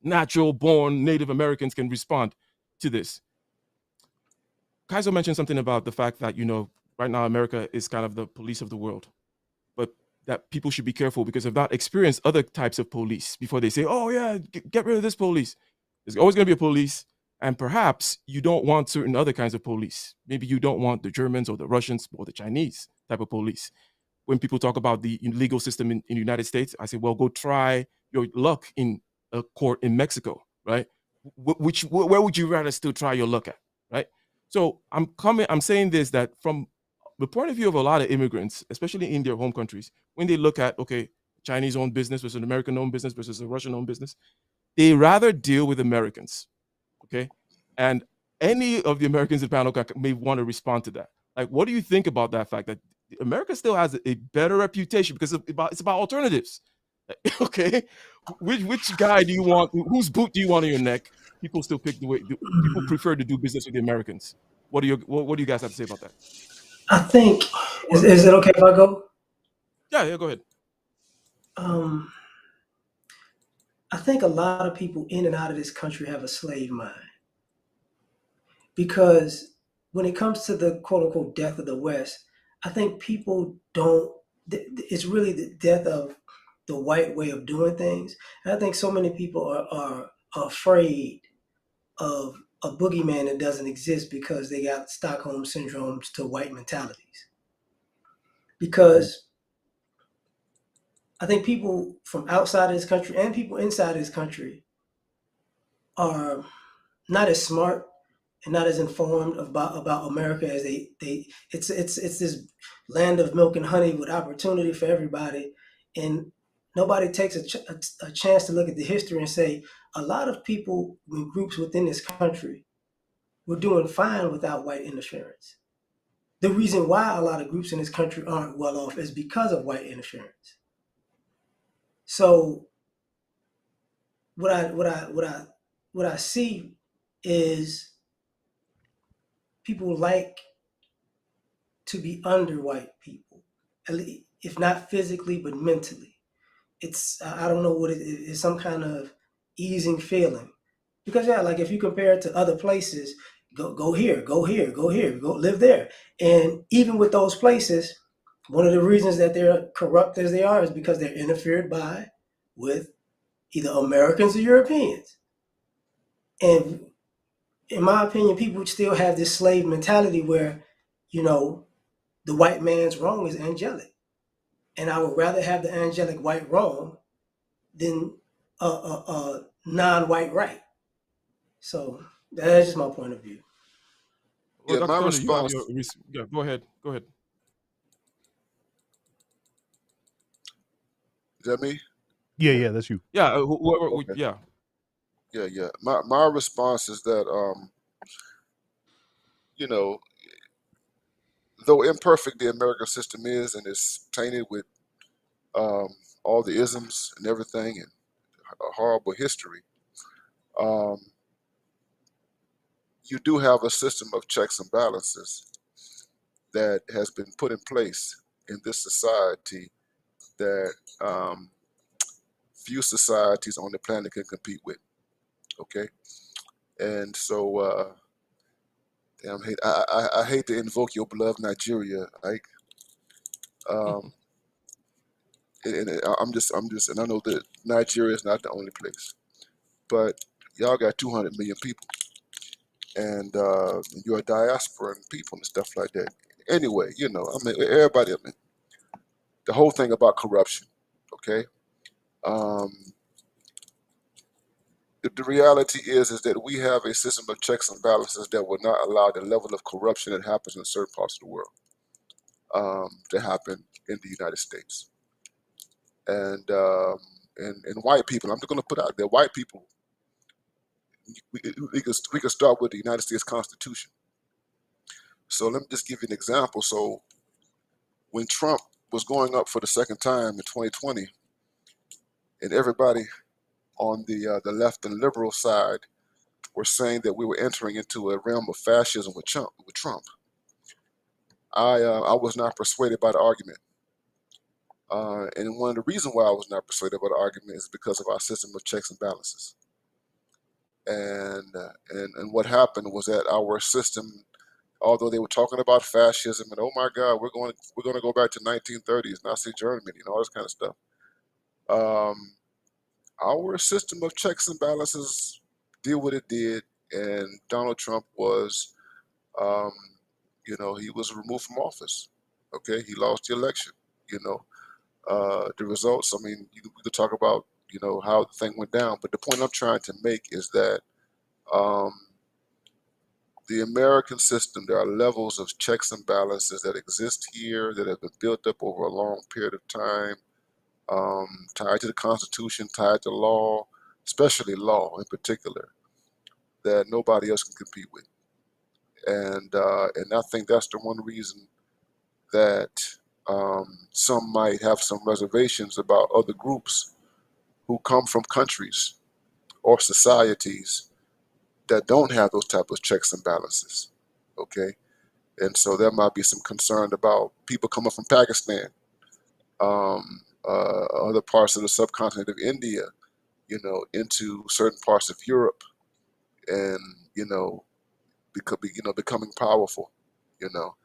natural born Native Americans can respond to this. Kaiser mentioned something about the fact that right now America is kind of the police of the world, but that people should be careful because they've not experienced other types of police before they say, oh yeah, get rid of this police. There's always going to be a police, and perhaps you don't want certain other kinds of police. Maybe you don't want the Germans or the Russians or the Chinese type of police. When people talk about the legal system in the United States, I say, well, go try your luck in a court in Mexico, right? Where would you rather still try your luck at, right? So I'm saying this, that from the point of view of a lot of immigrants, especially in their home countries, when they look at, okay, Chinese-owned business versus an American-owned business versus a Russian-owned business, they rather deal with Americans, okay? And any of the Americans in the panel may want to respond to that. Like, what do you think about that fact that America still has a better reputation because it's about alternatives? Okay, which guy do you want? Whose boot do you want on your neck? People still pick the way. People prefer to do business with the Americans. What do you guys have to say about that? I think is it okay if I go? Yeah, go ahead. I think a lot of people in and out of this country have a slave mind, because when it comes to the quote unquote death of the West, I think people don't. It's really the death of the white way of doing things. And I think so many people are afraid of a boogeyman that doesn't exist because they got Stockholm syndromes to white mentalities. Because I think people from outside of this country and people inside this country are not as smart and not as informed about America as it's this land of milk and honey with opportunity for everybody, and nobody takes a chance to look at the history and say a lot of people in groups within this country were doing fine without white interference. The reason why a lot of groups in this country aren't well off is because of white interference. So what I see is people like to be under white people, if not physically but mentally. It's I don't know what it is. It's some kind of easing feeling, because yeah, like if you compare it to other places, go here, go here, go here, go live there, and even with those places, one of the reasons that they're corrupt as they are is because they're interfered by with either Americans or Europeans. And in my opinion, people still have this slave mentality where, you know, the white man's wrong is angelic. And I would rather have the angelic white wrong than a non-white right. So that's just my point of view. Well, Yeah, Dr. my Thunder, you have response. yeah, go ahead. Go ahead. Is that me? Yeah, that's you. Yeah, whoever. Okay. Yeah. Yeah. My response is that you know, though imperfect the American system is, and it's tainted with all the isms and everything, and a horrible history, um, you do have a system of checks and balances that has been put in place in this society that few societies on the planet can compete with. Okay, and so I hate to invoke your beloved Nigeria, like, I'm just, and I know that Nigeria is not the only place, but y'all got 200 million people, and you're a diaspora and people and stuff like that. Anyway, I mean, everybody, I mean, the whole thing about corruption, okay? Um, the reality is that we have a system of checks and balances that will not allow the level of corruption that happens in certain parts of the world to happen in the United States. And white people, I'm just going to put out there, white people, we could start with the United States Constitution. So let me just give you an example. So when Trump was going up for the second time in 2020, and everybody on the left and liberal side were saying that we were entering into a realm of fascism with Trump, I was not persuaded by the argument. And one of the reasons why I was not persuaded by the argument is because of our system of checks and balances. And what happened was that our system, although they were talking about fascism and oh my God, we're going to go back to 1930s, Nazi Germany, and all this kind of stuff. Our system of checks and balances did what it did, and Donald Trump was, he was removed from office. Okay, he lost the election. The results. I mean, we could talk about how the thing went down. But the point I'm trying to make is that um, the American system, there are levels of checks and balances that exist here that have been built up over a long period of time, tied to the Constitution, tied to law, especially law in particular, that nobody else can compete with. And I think that's the one reason that some might have some reservations about other groups who come from countries or societies that don't have those type of checks and balances. Okay, and so there might be some concern about people coming from Pakistan, other parts of the subcontinent of India, into certain parts of Europe, and becoming powerful, you know.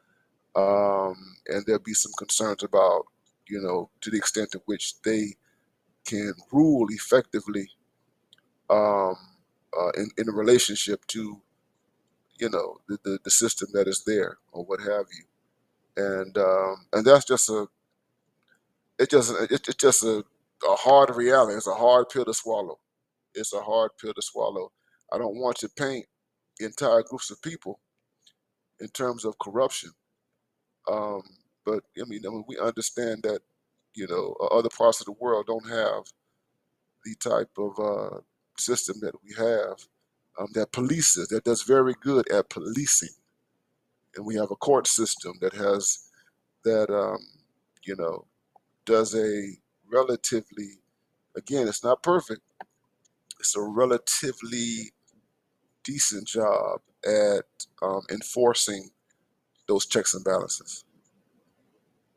And there'll be some concerns about, to the extent to which they can rule effectively um, in a relationship to, the system that is there or what have you. And that's just it's just a hard reality. It's a hard pill to swallow. It's a hard pill to swallow. I don't want to paint entire groups of people in terms of corruption. Um, but I mean, we understand that other parts of the world don't have the type of system that we have, that polices, that does very good at policing, and we have a court system that you know does a relatively, again, it's not perfect. It's a relatively decent job at enforcing those checks and balances.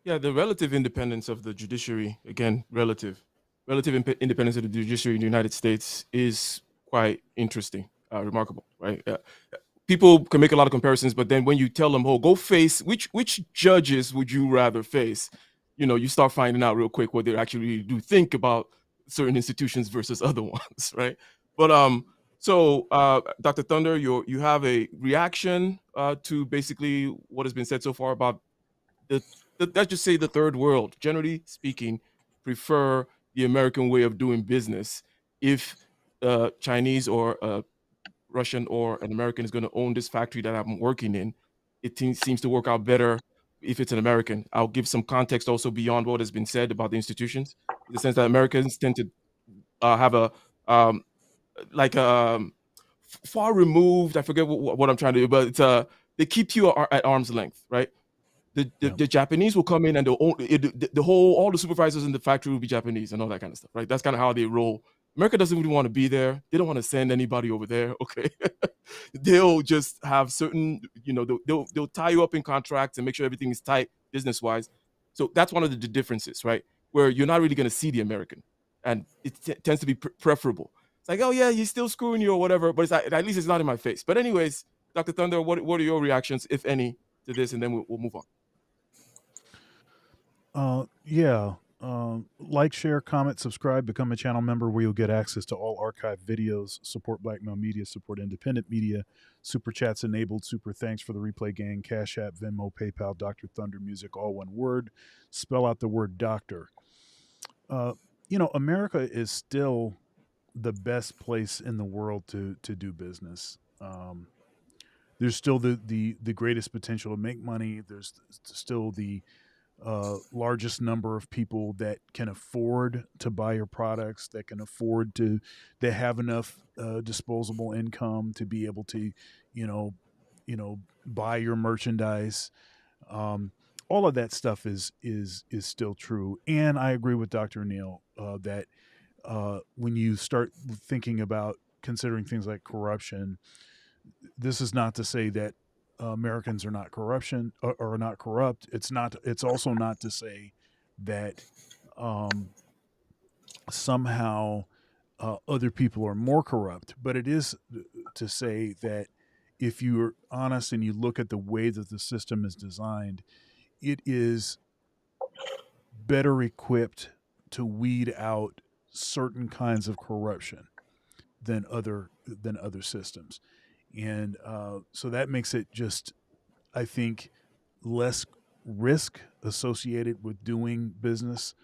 Yeah, the relative independence of the judiciary, again, relative independence of the judiciary in the United States is quite interesting, remarkable, right? People can make a lot of comparisons, but then when you tell them, "Oh, go face which judges would you rather face?" You start finding out real quick what they actually do think about certain institutions versus other ones, right? But so Dr. Thunder, you have a reaction to basically what has been said so far about the, let's just say the third world, generally speaking, prefer the American way of doing business. If Chinese or Russian or an American is going to own this factory that I'm working in, it seems to work out better if it's an American. I'll give some context also beyond what has been said about the institutions, in the sense that Americans tend to have a um, like far removed. I forget what I'm trying to do, but it's they keep you at arm's length, right? Yeah. The Japanese will come in and the whole all the supervisors in the factory will be Japanese and all that kind of stuff, right? That's kind of how they roll. America doesn't really want to be there. They don't want to send anybody over there. Okay, they'll just have certain, they'll tie you up in contracts and make sure everything is tight business wise. So that's one of the differences, right? Where you're not really going to see the American, and it tends to be preferable. It's like, oh yeah, he's still screwing you or whatever, but at least it's not in my face. But anyways, Dr. Thunder, what are your reactions, if any, to this, and then we'll move on. Yeah. Like, share, comment, subscribe, become a channel member where you'll get access to all archived videos, support Black male media, support independent media, super chats enabled, super thanks for the replay gang, Cash App, Venmo, PayPal, Dr. Thunder Music, all one word. Spell out the word doctor. Uh, America is still the best place in the world to do business. There's still the greatest potential to make money. There's still the largest number of people that can afford to buy your products, that can afford to, that have enough disposable income to be able to, you know, buy your merchandise. Um, all of that stuff is still true, and I agree with Dr. Neal that when you start thinking about considering things like corruption, this is not to say that Americans are not corruption or not corrupt. It's not. It's also not to say that um, somehow other people are more corrupt. But it is to say that if you're honest and you look at the way that the system is designed, it is better equipped to weed out certain kinds of corruption than other systems, and so that makes it just, I think, less risk associated with doing business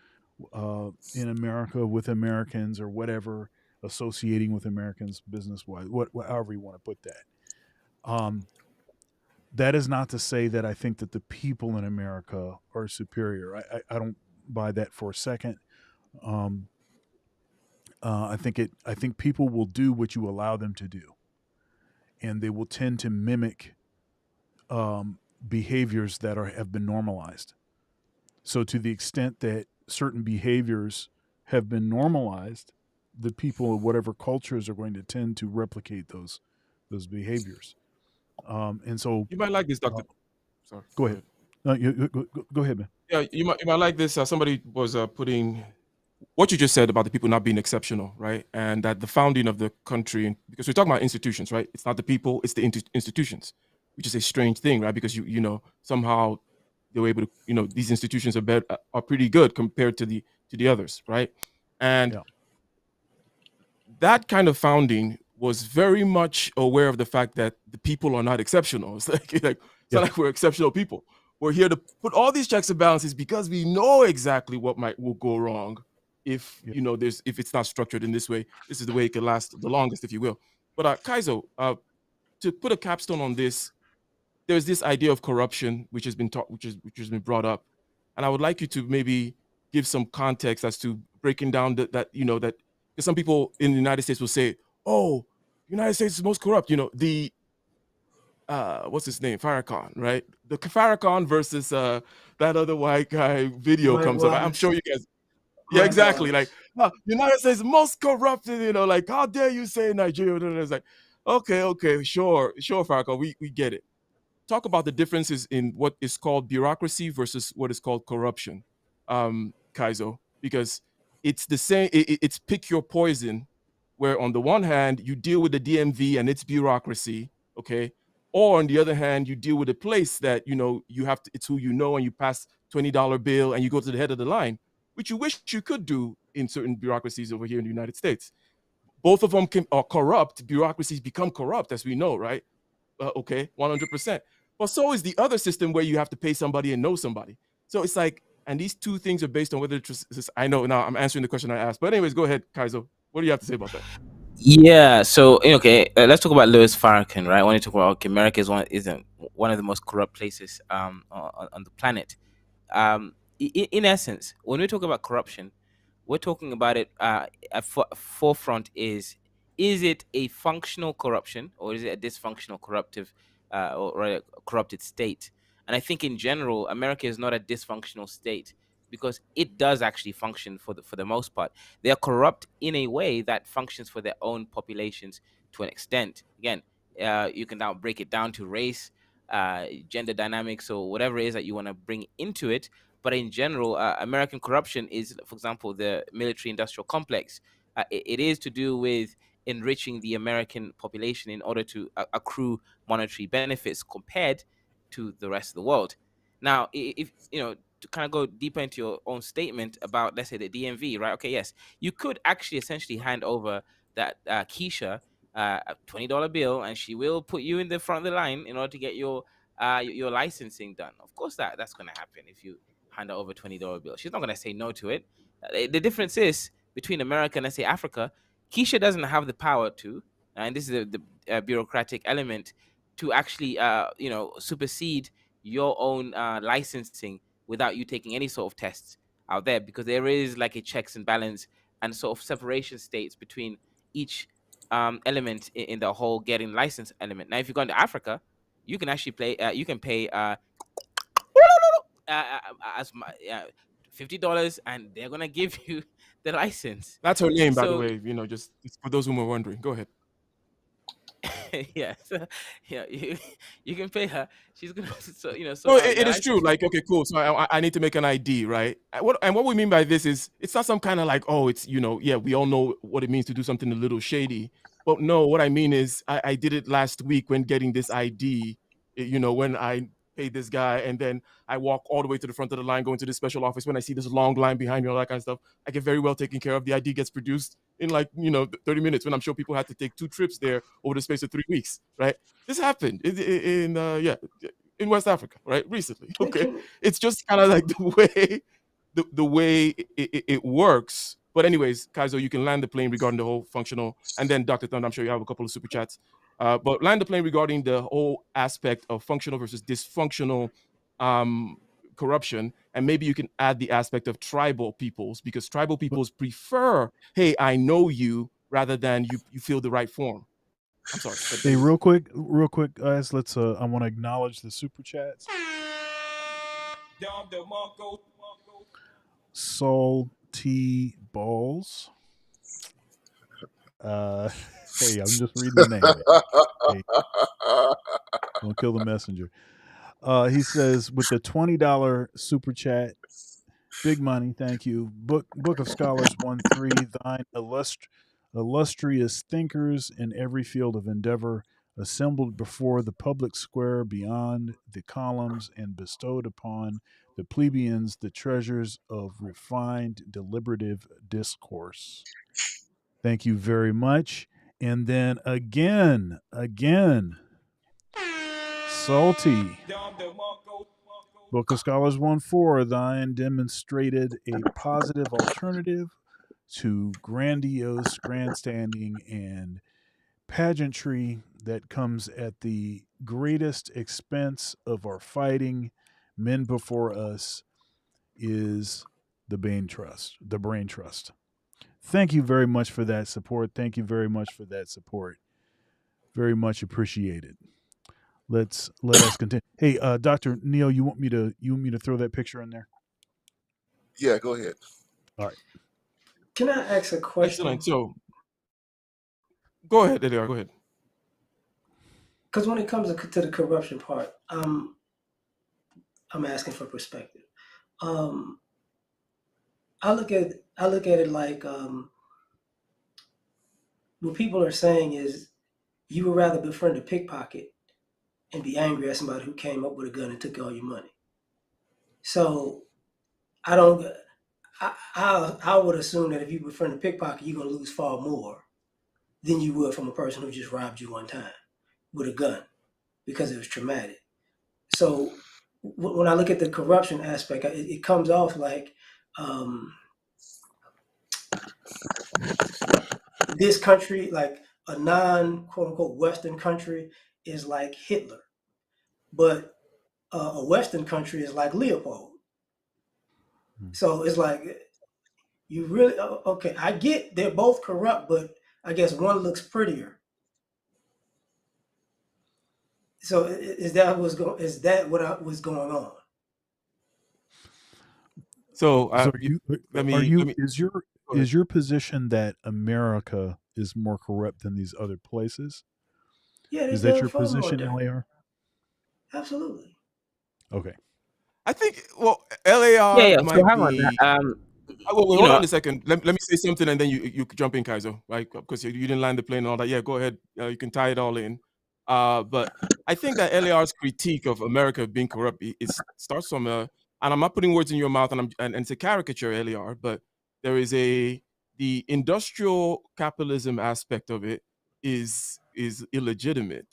in America with Americans or whatever, associating with Americans business wise, however you want to put that. That is not to say that I think that the people in America are superior. I don't buy that for a second. Um, I think people will do what you allow them to do, and they will tend to mimic behaviors that have been normalized. So to the extent that certain behaviors have been normalized, the people of whatever cultures are going to tend to replicate those behaviors. And so, You might like this, uh, Doctor. Sorry. go ahead. No, go ahead, man. Yeah, you might like this. Somebody was putting what you just said about the people not being exceptional, right? And that the founding of the country, because we're talking about institutions, right? It's not the people, it's the institutions, which is a strange thing, right? Because you know somehow they were able to, you know, these institutions are pretty good compared to the others, right? And Yeah. that kind of founding was very much aware of the fact that the people are not exceptional. It's it's Yeah. not like we're exceptional people. We're here to put all these checks and balances because we know exactly what will go wrong if Yeah. you know if it's not structured in this way. This is the way it can last the longest, if you will. But Kaizo, to put a capstone on this, there's this idea of corruption which has been taught, which has been brought up, and I would like you to maybe give some context as to breaking down that you know that because some people in the United States will say, "Oh, the United States is most corrupt." You know, the what's his name, Farrakhan, right? The Farrakhan versus that other white guy video Mike comes up. I'm Wallace. sure you guys. Yeah, Mike exactly. Like Wallace. United States most corrupted. You know, like how dare you say Nigeria? It's like, okay, sure, Farrakhan, we get it. Talk about the differences in what is called bureaucracy versus what is called corruption, Kaizo, because it's the same. It's pick your poison, where on the one hand you deal with the DMV and its bureaucracy, okay, or on the other hand you deal with a place that you know you have to. It's who you know, and you pass $20 bill and you go to the head of the line, which you wish you could do in certain bureaucracies over here in the United States. Both of them are corrupt. Bureaucracies become corrupt, as we know, right? Okay, 100%. But so is the other system where you have to pay somebody and know somebody. So it's like, and these two things are based on whether it's. I know now I'm answering the question I asked, but anyways, go ahead, Kaizo. What do you have to say about that? Yeah, so okay, let's talk about Louis Farrakhan, right? When you talk about, okay, America isn't one of the most corrupt places on the planet. In essence, when we talk about corruption, we're talking about it at forefront is it a functional corruption or is it a dysfunctional corruptive or a corrupted state? And I think in general, America is not a dysfunctional state because it does actually function for the most part. They are corrupt in a way that functions for their own populations to an extent. Again, you can now break it down to race, gender dynamics, or whatever it is that you want to bring into it. But in general, American corruption is, for example, the military-industrial complex. It is to do with enriching the American population in order to accrue monetary benefits compared to the rest of the world. Now, if you know, to kind of go deeper into your own statement about, let's say, the DMV, right? Okay, yes, you could actually essentially hand over that Keisha a $20 bill, and she will put you in the front of the line in order to get your licensing done. Of course, that's going to happen if you hand her over $20 bill. She's not going to say no to it. The difference is between America and, let's say, Africa. Keisha doesn't have the power to, and this is the bureaucratic element, to actually supersede your own licensing without you taking any sort of tests out there, because there is like a checks and balance and sort of separation states between each element in the whole getting license element. Now, if you go into Africa, you can actually pay as $50, and they're gonna give you the license. That's her name, by the So way. You know, just for those who were wondering. Go ahead. yeah, so, yeah, you can pay her. She's gonna No, sort out it your is true. license. Like, okay, cool. So I need to make an ID, right? What we mean by this is it's not some kind of like, oh, it's, you know, yeah, we all know what it means to do something a little shady. But no, what I mean is I did it last week when getting this ID, you know, when I paid this guy and then I walk all the way to the front of the line, going to the special office. When I see this long line behind me, all that kind of stuff, I get very well taken care of. The ID gets produced in like, you know, 30 minutes, when I'm sure people had to take 2 trips there over the space of 3 weeks, right? This happened in West Africa, right? Recently. Okay. It's just kind of like the way the way it works. But anyways, Kaizo, you can land the plane regarding the whole functional, and then Dr. Thunder, I'm sure you have a couple of super chats. But land the plane regarding the whole aspect of functional versus dysfunctional corruption, and maybe you can add the aspect of tribal peoples, because tribal peoples prefer, hey, I know you, rather than you feel the right form. I'm sorry. Hey, real quick, guys. Let's. I want to acknowledge the super chats. Salty balls. Hey, I'm just reading the name. Hey, don't kill the messenger. He says with the $20 super chat, big money, thank you. Book of Scholars 1-3, thine illustrious thinkers in every field of endeavor, assembled before the public square beyond the columns, and bestowed upon the plebeians the treasures of refined deliberative discourse. Thank you very much. And then again, Salty. Book of Scholars 1-4, thine demonstrated a positive alternative to grandiose grandstanding and pageantry that comes at the greatest expense of our fighting men before us is the brain trust. Thank you very much for that support. Very much appreciated. Let us continue. Hey, Dr. Neil, you want me to throw that picture in there? Yeah, go ahead. All right. Can I ask a question? Excellent. So, go ahead, Eliar. Go ahead. Because when it comes to the corruption part, I'm asking for perspective. I look at it like what people are saying is you would rather befriend a pickpocket and be angry at somebody who came up with a gun and took all your money. So I would assume that if you befriend a pickpocket, you're gonna lose far more than you would from a person who just robbed you one time with a gun because it was traumatic. So when I look at the corruption aspect, it comes off like this country, like a non quote unquote Western country, is like Hitler, but a Western country is like Leopold. So it's like you really okay. I get they're both corrupt, but I guess one looks prettier. So is that what was going on? So, is your position that America is more corrupt than these other places? Yeah, is that your position, LAR? Absolutely. Okay. I think LAR might so hang be. on. Hold on a second. Let me say something, and then you jump in, Kaizo, right? Because you didn't land the plane and all that. Yeah, go ahead. You can tie it all in. But I think that LAR's critique of America being corrupt starts from and I'm not putting words in your mouth, and it's a caricature, LAR, but there is the industrial capitalism aspect of it is illegitimate.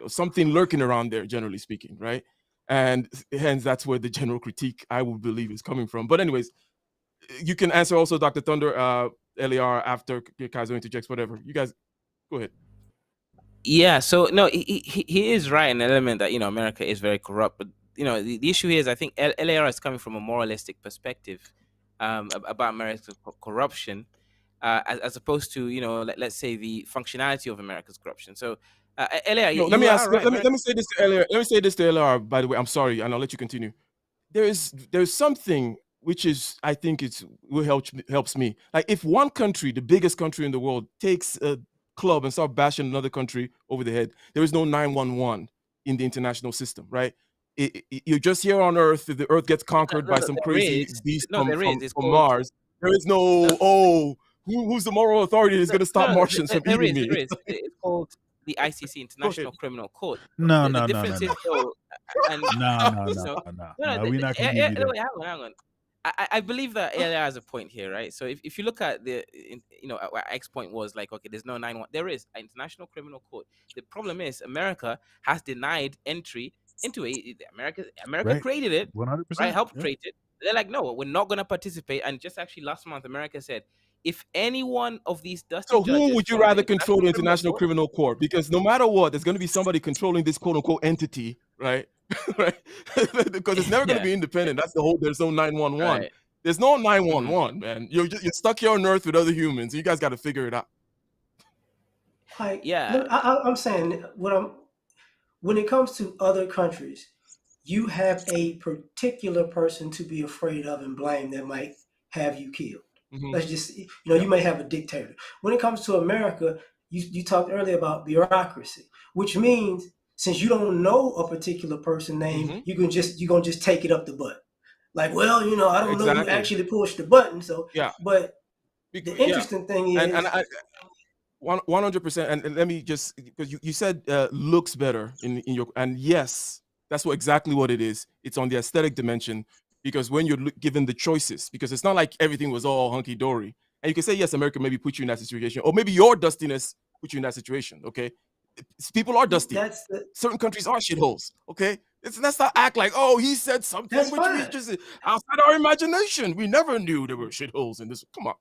Something lurking around there, generally speaking, right? And hence that's where the general critique, I would believe, is coming from. But anyways, you can answer also, Dr. Thunder, LAR, after Kaizo interjects, whatever. You guys, go ahead. Yeah, so no, he is right in an element that, America is very corrupt. But, the issue here is I think LAR is coming from a moralistic perspective about America's corruption, as opposed to, let's say the functionality of America's corruption. So, LAR, let me say this to LAR. Let me say this to LAR, by the way. I'm sorry, and I'll let you continue. There's something which is, I think helps me. Like, if one country, the biggest country in the world, takes a club and start bashing another country over the head, there is no 911 in the international system, right? You're just here on Earth. If the Earth gets conquered by some crazy beast from Mars, there is no who's the moral authority that's going to stop Martians from eating me? There is. It's called the ICC, International Criminal Court. No. The difference is though, and No. We're not going to give you that. Hang on. I believe that LA has a point here, right? So if you look at our X point was like, okay, there's no 9-1. There is an International Criminal Court. The problem is America has denied entry into it. America right. created it, 100%, right? Helped create it, They're like, no, we're not going to participate. And just actually last month, America said, if any one of these dusty So who judges would you from the rather control the International Court, Criminal Court? Because no matter what, there's going to be somebody controlling this quote unquote entity, right? Right? Because it's never going to yeah, be independent. That's the whole. There's no 911. right. There's no 911, man. You're stuck here on Earth with other humans. You guys got to figure it out. Like, Yeah. I'm saying when it comes to other countries, you have a particular person to be afraid of and blame that might have you killed. Mhm. Let's just, you may have a dictator. When it comes to America, you talked earlier about bureaucracy, which means since you don't know a particular person name, Mhm. you're gonna just take it up the butt. Like, well, I don't know who Exactly. actually pushed the button. So, Yeah. but the Yeah. interesting thing is, And I 100%. And let me just, because you said looks better in your, and yes, that's exactly what it is. It's on the aesthetic dimension, because when you're given the choices, because it's not like everything was all hunky dory, and you can say yes, America maybe put you in that situation, or maybe your dustiness put you in that situation. Okay, people are dusty. that's Certain countries are shitholes. Okay, let's not act like, oh, he said something that's which we fine. just outside our imagination. We never knew there were shitholes in this. Come on.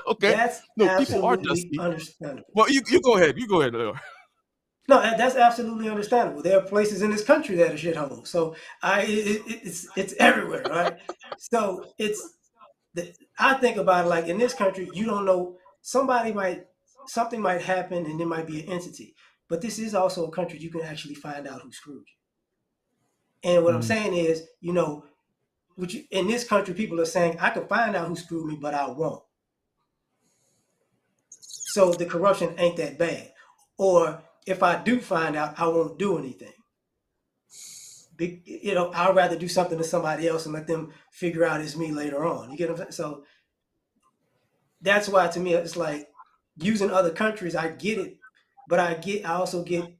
Okay, That's no, people are absolutely dusty. understandable. Well, you go ahead. You go ahead, Leo. No, that's absolutely understandable. There are places in this country that are shitholes. So it's everywhere, right? So I think about it like in this country, you don't know, something might happen and there might be an entity, but this is also a country you can actually find out who screwed you. And what I'm saying is, in this country, people are saying I can find out who screwed me, but I won't. So the corruption ain't that bad. Or if I do find out, I won't do anything. I'd rather do something to somebody else and let them figure out it's me later on. You get what I'm saying? So that's why, to me, it's like using other countries. I get it, but I also get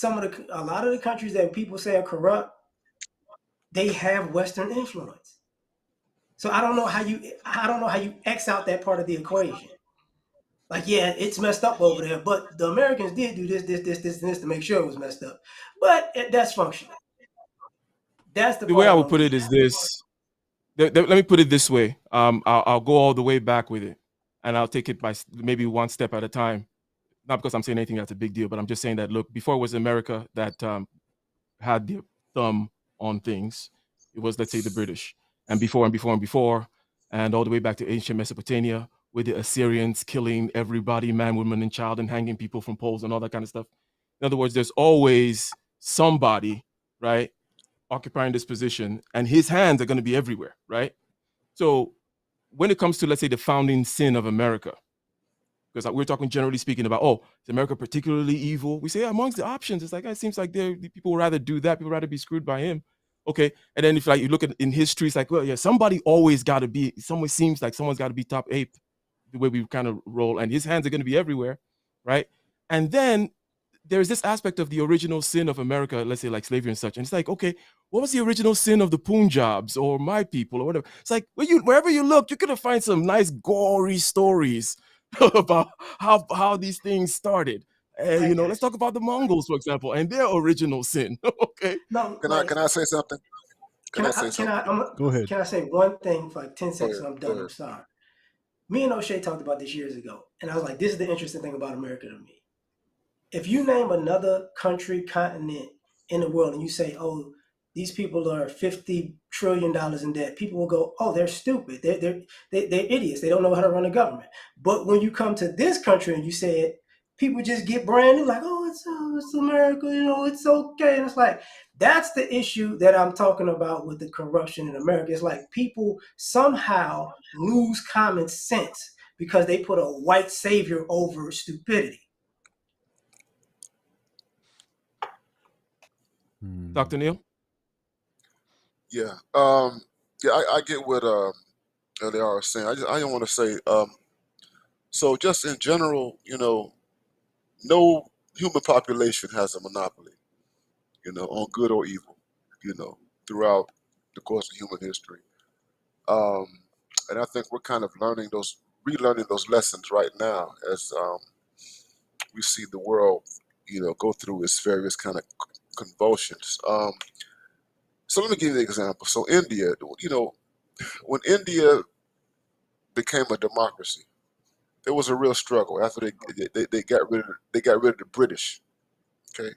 a lot of the countries that people say are corrupt. They have Western influence. So I don't know how you X out that part of the equation. Like, yeah, it's messed up over there, but the Americans did do this, and this to make sure it was messed up. But that's functional. That's the The way part I I would don't put get. it is this. Let me put it this way. I'll go all the way back with it, and I'll take it by maybe one step at a time. Not because I'm saying anything that's a big deal, but I'm just saying that, look, before it was America that had the thumb on things, it was, let's say, the British, and before and before and before, and all the way back to ancient Mesopotamia, with the Assyrians killing everybody, man, woman, and child, and hanging people from poles and all that kind of stuff. In other words, there's always somebody, right, occupying this position, and his hands are going to be everywhere, right? So when it comes to, let's say, the founding sin of America, because we're talking generally speaking about, oh, is America particularly evil? We say, yeah, amongst the options, it's like, it seems like people would rather do that. People would rather be screwed by him. Okay. And then if you look at in history, it's like, well, yeah, somebody always got to be, someone seems like someone's got to be top ape, the way we kind of roll, and his hands are going to be everywhere, right? And then there's this aspect of the original sin of America, let's say like slavery and such. And it's like, okay, what was the original sin of the Punjabs or my people or whatever? It's like wherever you look, you're gonna find some nice gory stories about how these things started. Let's talk about the Mongols, for example, and their original sin. Okay. No, Can I say something? Can I say something? Go ahead. Can I say one thing for like 10 Go seconds ahead. and I'm Go done? ahead. I'm sorry. Me and O'Shea talked about this years ago, and I was like, this is the interesting thing about America to me. If you name another country, continent in the world, and you say, oh, these people are $50 trillion in debt, people will go, oh, they're stupid. They're idiots. They don't know how to run a government. But when you come to this country and you say it, people just get brand new, like, oh, it's America, it's okay. And it's like, that's the issue that I'm talking about with the corruption in America. It's like people somehow lose common sense because they put a white savior over stupidity. Dr. Neil? Yeah. I get what they are saying. I don't want to say. So just in general, no human population has a monopoly, on good or evil, throughout the course of human history. And I think we're kind of relearning those lessons right now as we see the world, go through its various kind of convulsions. So let me give you an example. So India, when India became a democracy, there was a real struggle after they got rid of the British. Okay,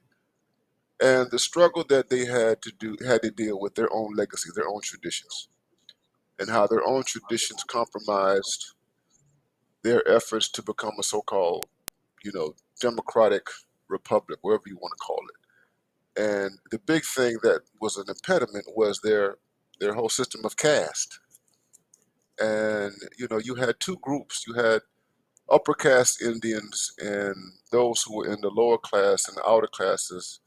and the struggle that they had to deal with their own legacy, their own traditions, and how their own traditions compromised their efforts to become a so-called, democratic republic, whatever you want to call it. And the big thing that was an impediment was their whole system of caste. And you had two groups. You had upper caste Indians and those who were in the lower class and the outer classes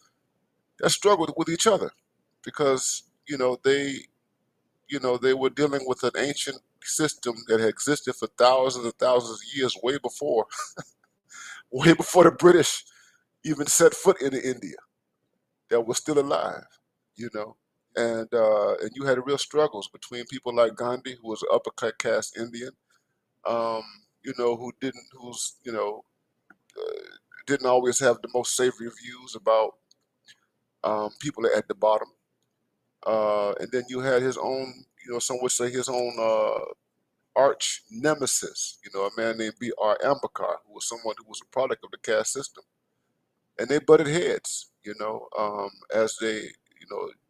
that struggled with each other because they were dealing with an ancient system that had existed for thousands and thousands of years, way before the British even set foot into India, that was still alive, you know. And you had real struggles between people like Gandhi, who was an upper caste Indian, um, didn't always have the most savory views about people at the bottom. And then you had his own, some would say his own arch nemesis, a man named B.R. Ambedkar, who was someone who was a product of the caste system. And they butted heads, as they,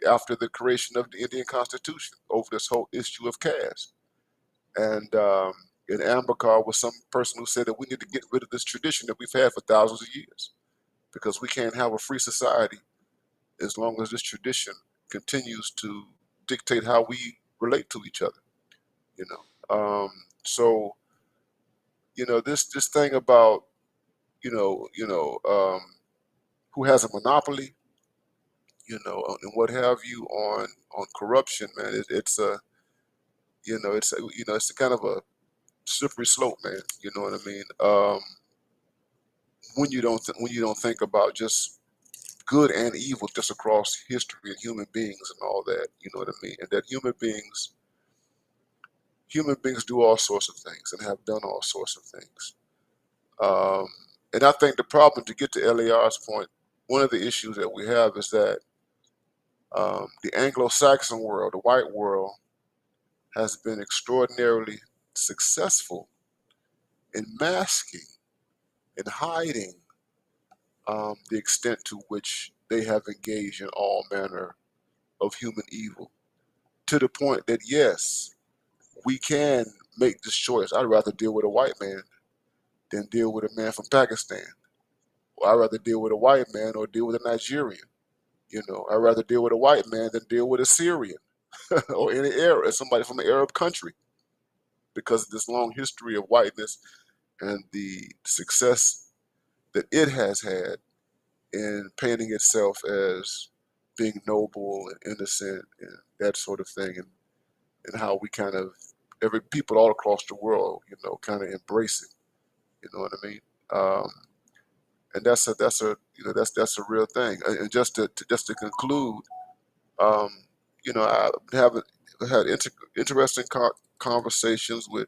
after the creation of the Indian Constitution over this whole issue of caste. And Ambedkar was some person who said that we need to get rid of this tradition that we've had for thousands of years because we can't have a free society as long as this tradition continues to dictate how we relate to each other. You know, so this thing about you know you know who has a monopoly, and what have you on corruption, man. It's a it's a kind of a slippery slope, man. You know what I mean? When you don't think about just good and evil just across history and human beings and all that, you know what I mean? And that human beings do all sorts of things and have done all sorts of things. Um, and I think the problem, to get to LAR's point, one of the issues that we have is that the Anglo-Saxon world, the white world, has been extraordinarily successful in masking and hiding the extent to which they have engaged in all manner of human evil, to the point that, yes, we can make this choice. I'd rather deal with a white man than deal with a man from Pakistan. Or I'd rather deal with a white man or deal with a Nigerian. I'd rather deal with a white man than deal with a Syrian or any Arab, somebody from an Arab country, because of this long history of whiteness and the success that it has had in painting itself as being noble and innocent and that sort of thing, and how we kind of every people all across the world, kind of embrace it. You know what I mean? And that's a real thing. And just to conclude, um, I have had interesting conversations with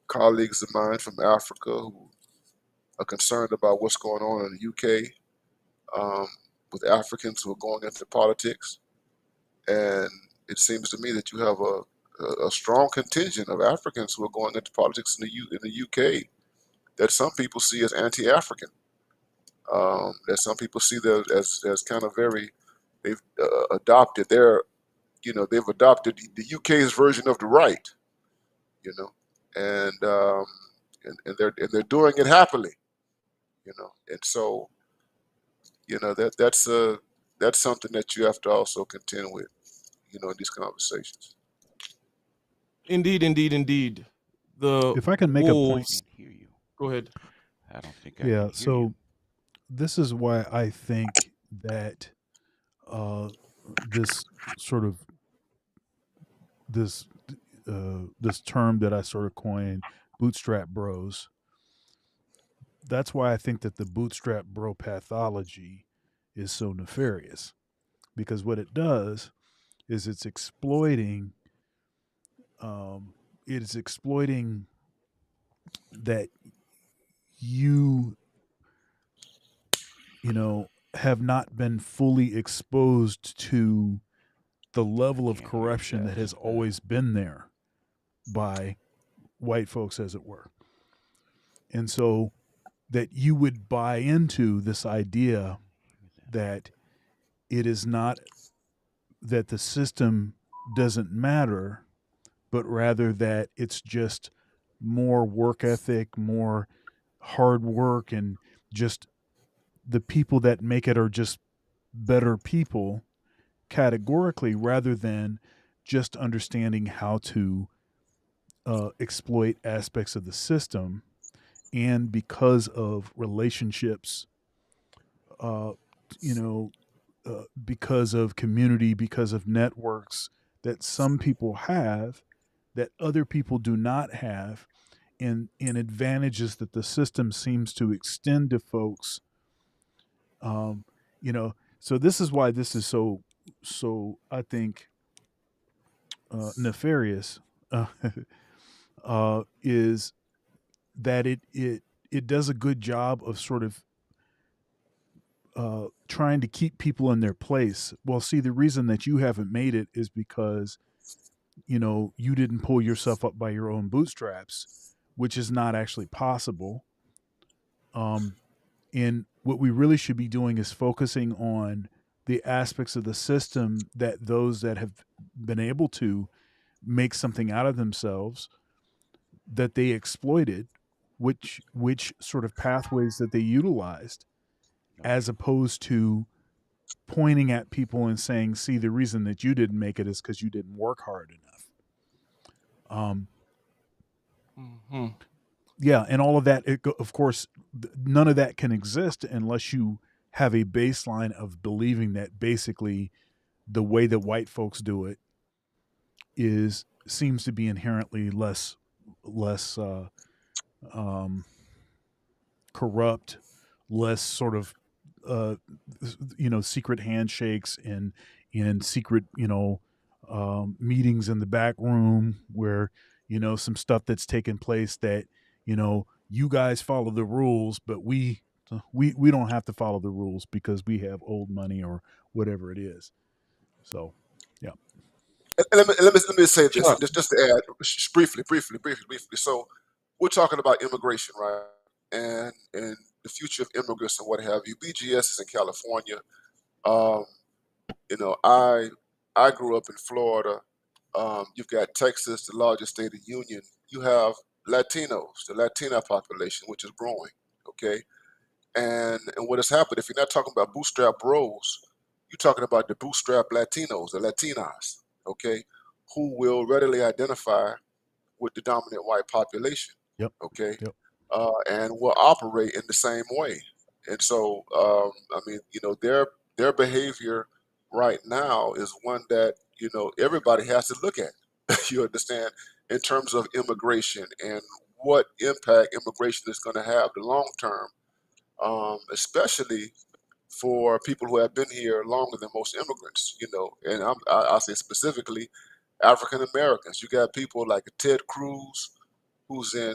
colleagues of mine from Africa who are concerned about what's going on in the UK, with Africans who are going into politics. And it seems to me that you have a strong contingent of Africans who are going into politics in the UK that some people see as anti-African, that some people see them as kind of they've adopted they've adopted the UK's version of the right, you know, and they're doing it happily, and so that's something that you have to also contend with, in these conversations. Indeed, indeed, indeed. The If I can make a point. wolves. Can't hear you. Go ahead. I don't think I Yeah, can hear so you. this is why I think that uh, this sort of this this term that I sort of coined, bootstrap bros. That's why I think that the bootstrap bro pathology is so nefarious, because what it does is um, it's exploiting that you have not been fully exposed to the level of Can't hear you, corruption that Jazz. has always been there by white folks, as it were. And so that you would buy into this idea that it is not that the system doesn't matter, but rather that it's just more work ethic, more hard work, and just the people that make it are just better people categorically, rather than just understanding how to exploit aspects of the system. And because of relationships, you know, because of community, because of networks that some people have that other people do not have, and advantages that the system seems to extend to folks. You know, so this is why this is so I think nefarious, is that it does a good job of sort of trying to keep people in their place. Well, see, the reason that you haven't made it is because, you know, you didn't pull yourself up by your own bootstraps, which is not actually possible. And what we really should be doing is focusing on the aspects of the system that those that have been able to make something out of themselves, that they exploited, which sort of pathways that they utilized, as opposed to pointing at people and saying, see, the reason that you didn't make it is because you didn't work hard enough. Yeah, and all of that, of course, none of that can exist unless you have a baseline of believing that basically the way that white folks do it seems to be inherently less corrupt, less sort of secret handshakes and secret meetings in the back room where some stuff that's taken place that you guys follow the rules, but we don't have to follow the rules because we have old money or whatever it is. So, yeah. And let me say this, Sure. just to add briefly. So we're talking about immigration, right? And the future of immigrants and what have you. BGS is in California. I grew up in Florida. You've got Texas, the largest state of the union. You have Latinos, the Latina population, which is growing. Okay, and what has happened? If you're not talking about bootstrap bros, you're talking about the bootstrap Latinos, the Latinas. Okay, who will readily identify with the dominant white population. Yep. Okay, Yep. and will operate in the same way. And so, their behavior right now is one that everybody has to look at. You understand, in terms of immigration and what impact immigration is going to have the long term, especially for people who have been here longer than most immigrants. And I say specifically African Americans. You got people like Ted Cruz, who's in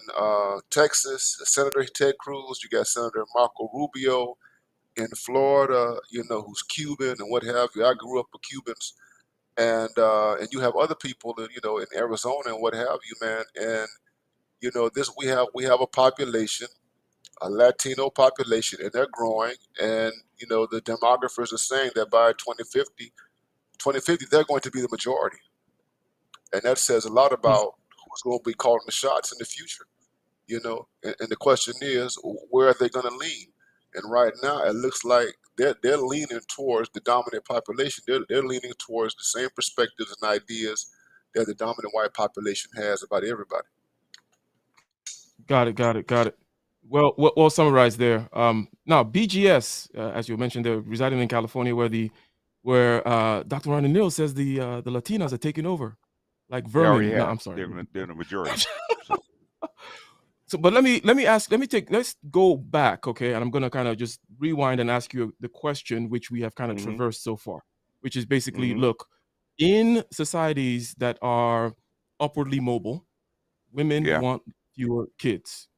Texas, Senator Ted Cruz. You got Senator Marco Rubio in Florida, who's Cuban and what have you. I grew up with Cubans, and you have other people that in Arizona and what have you, man. And this we have a population, a Latino population, and they're growing. And the demographers are saying that by 2050, they're going to be the majority, and that says a lot about who's going to be calling the shots in the future. And the question is, where are they going to lean? And right now, it looks like they're leaning towards the dominant population. They're leaning towards the same perspectives and ideas that the dominant white population has about everybody. Got it. Well summarized there. Now BGS, as you mentioned, they're residing in California, where Dr. Ron O'Neill says the Latinas are taking over, like They already vermin. No, have. I'm sorry. They're the majority. So, So, but let's go back, okay? And I'm gonna kind of just rewind and ask you the question which we have kind of traversed so far, which is basically, look, in societies that are upwardly mobile, women Yeah. want fewer kids,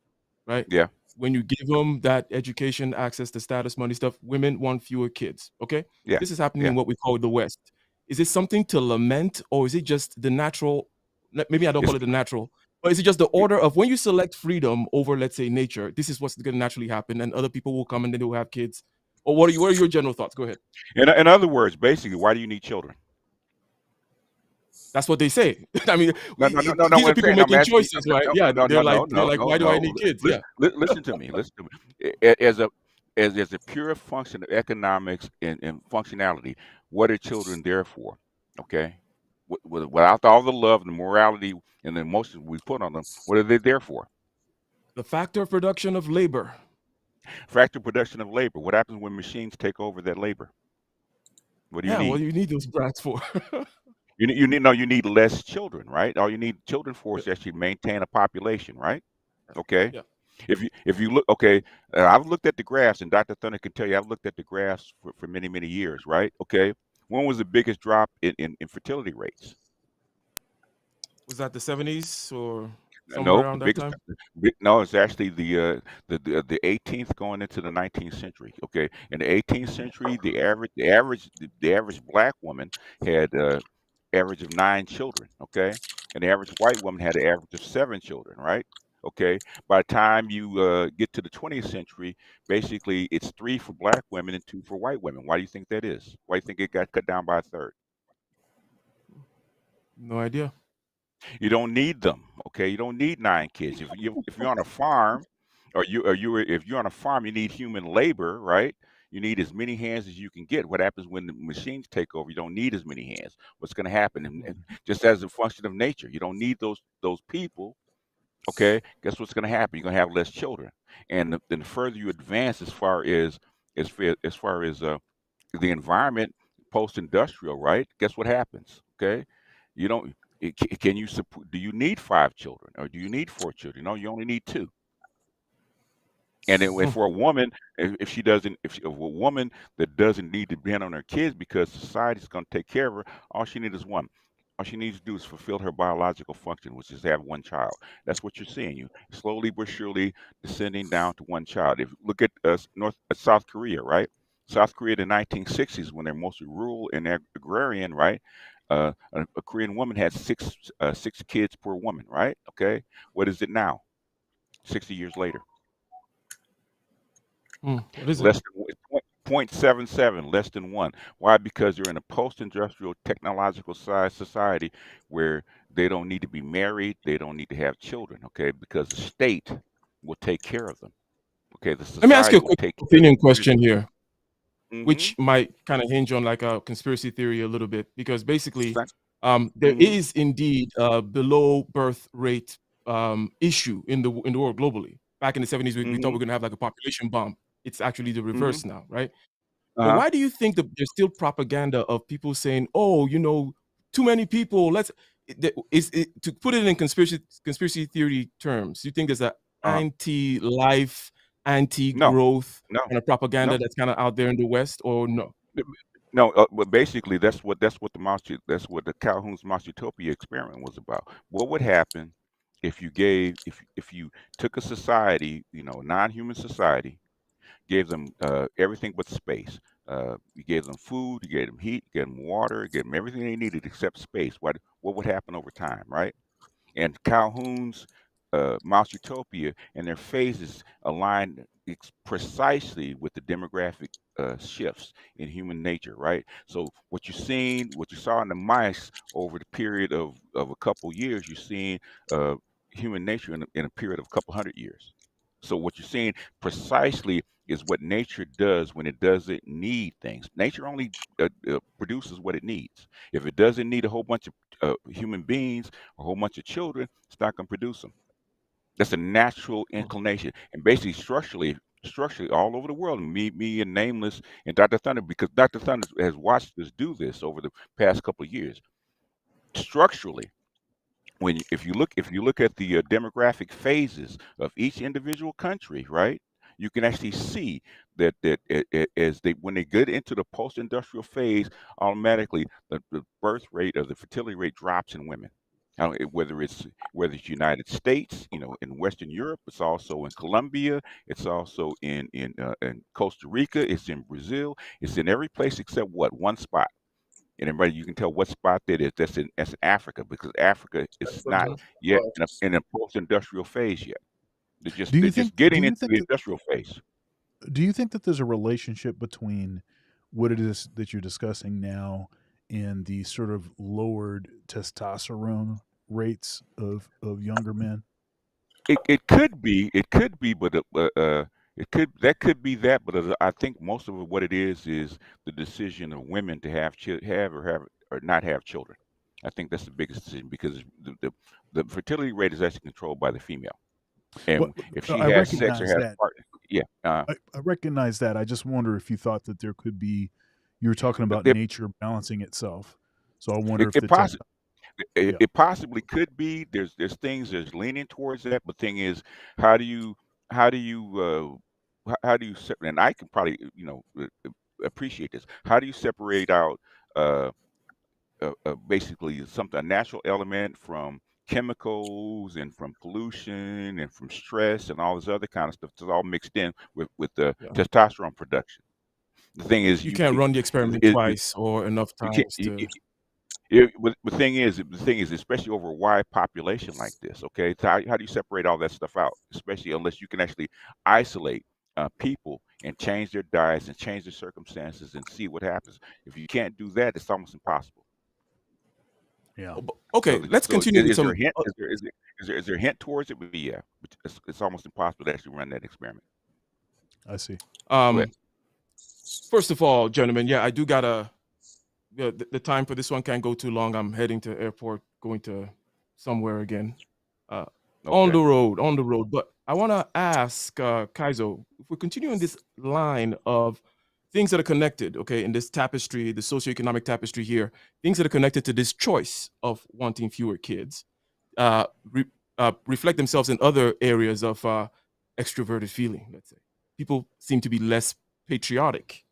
right? Yeah. When you give them that education, access to status, money stuff, women want fewer kids, okay? Yeah. This is happening Yeah. in what we call the West. is it something to lament, or is it just the natural? Maybe I don't It's call it the natural, but is it just the order of when you select freedom over, let's say, nature? This is what's going to naturally happen, and other people will come and then they will have kids. Or what are your general thoughts? Go ahead. in other words, basically, why do you need children? That's what they say. I mean, No. these are What I'm people saying, I'm making asking. choices, right? Yeah, they're like, why do I No. need kids? Yeah. Listen to me. Listen to me. As a pure function of economics and functionality, what are children there for? Okay, without all the love, and the morality, and the emotions we put on them, what are they there for? The factor of production of labor. Factor production of labor. What happens when machines take over that labor? What do you Yeah, what need? do you need those brats for? You need less children, right? All you need children for is actually maintain a population, right? Okay. Yeah. If you look, okay, I've looked at the graphs, and Dr. Thunder can tell you, I've looked at the graphs for many, many years, right? Okay. When was the biggest drop in fertility rates? Was that the 70s or somewhere Nope, around that time? no, it's actually the 18th going into the 19th century. Okay, in the 18th century, the average black woman had average of 9 children. Okay, and the average white woman had an average of 7 children. Right. Okay, by the time you get to the 20th century, basically it's 3 for black women and 2 for white women. Why do you think that is? Why do you think it got cut down by a third? No idea. You don't need them. Okay, you don't need 9 kids. If you're on a farm, if you're on a farm, you need human labor, right? You need as many hands as you can get. What happens when the machines take over? You don't need as many hands. What's going to happen? And just as a function of nature, you don't need those people. Okay, guess what's going to happen? You're going to have less children, and then the further you advance as far as the environment post-industrial, right? Guess what happens? Okay, you don't. Can you support? Do you need 5 children or do you need 4 children? No, you only need 2. And Hmm. for a woman, if she doesn't, if a woman that doesn't need to depend on her kids because society's going to take care of her, all she needs is one. All she needs to do is fulfill her biological function, which is have 1 child. That's what you're seeing. You slowly but surely descending down to 1 child. If you look at South Korea, right? South Korea in the 1960s, when they're mostly rural and agrarian, right? A Korean woman had 6 kids per woman, right? Okay. What is it now? 60 years later. What is it? Less than 0.77, less than 1. Why? Because you're in a post-industrial technological society where they don't need to be married, they don't need to have children, okay? Because the state will take care of them. Okay, the Let me ask you society a will quick take care of opinion them. question here, Mm-hmm. which might kind of hinge on like a conspiracy theory a little bit, because basically, there Mm-hmm. is indeed a below birth rate issue in the world globally. Back in the 70s, we thought we Mm-hmm. were gonna have like a population bomb. It's actually the Mm-hmm. reverse now, right? But Uh-huh. why do you think that there's still propaganda of people saying, "Oh, too many people"? Is it, to put it in conspiracy theory terms? You think there's a Uh-huh. anti-life, No, anti-growth no, kind of propaganda no. that's kind of out there in the West, or no? No, but basically that's what the Calhoun's Mouse Utopia experiment was about. What would happen if you took a society, non-human society, gave them everything but space. You gave them food, you gave them heat, you gave them water, you gave them everything they needed except space. What would happen over time, right? And Calhoun's Mouse Utopia and their phases align precisely with the demographic shifts in human nature, right? So what you saw in the mice over the period of a couple years, you're seeing human nature in a period of a couple hundred years. So what you're seeing precisely is what nature does when it doesn't need things. Nature only produces what it needs. If it doesn't need a whole bunch of human beings, a whole bunch of children, it's not going to produce them. That's a natural Hmm. inclination, and basically structurally, all over the world. Me and Nameless and Dr. Thunder, because Dr. Thunder has watched us do this over the past couple of years. Structurally, if you look at the demographic phases of each individual country, right, you can actually see as they when they get into the post-industrial phase, automatically the birth rate or the fertility rate drops in women. Whether it's United States, in Western Europe, it's also in Colombia, it's also in Costa Rica, it's in Brazil, it's in every place except what one spot. And everybody, you can tell what spot that is. That's in Africa, because Africa is That's not Mhm. okay. yet Well, in a post-industrial phase yet. Do They're you think just getting do you into think the that industrial phase. do you think that there's a relationship between what it is that you're discussing now and the sort of lowered testosterone rates of younger men? It could be, but it could be that, but I think most of what it is the decision of women to have or not have children. I think that's the biggest decision, because the fertility rate is actually controlled by the female, What and if no, she I has sex or recognize has that. partner, yeah, I recognize that. I just wonder if you thought that there could be you were talking about it, nature balancing itself. So I wonder it, if it, the test possi yeah. it possibly could be. There's things there's leaning towards that, but thing is, how do you how do you how do you and I can probably appreciate this. How do you separate out uh, basically something, a natural element, from chemicals and from pollution and from stress and all this other kind of stuff? It's all mixed in with the Yeah. testosterone production. The thing is, You can't run the experiment twice or enough you can't. times to. But the thing is, especially over a wide population like this, okay, so how do you separate all that stuff out? Especially unless you can actually isolate people and change their diets and change their circumstances and see what happens. If you can't do that, it's almost impossible. Yeah. Okay, let's So continue with is there a some. hint? Is there a hint towards it? But yeah, but it's almost impossible to actually run that experiment. I see. Go ahead. First of all, gentlemen, yeah, I do gotta. Yeah, the time for this one can't go too long. I'm heading to airport, going to somewhere again. Uh, on Okay. the road. But I want to ask Kaizo, if we're continuing this line of things that are connected, okay, in this tapestry, the socioeconomic tapestry here, things that are connected to this choice of wanting fewer kids, uh, re- reflect themselves in other areas of extroverted feeling. Let's say people seem to be less patriotic,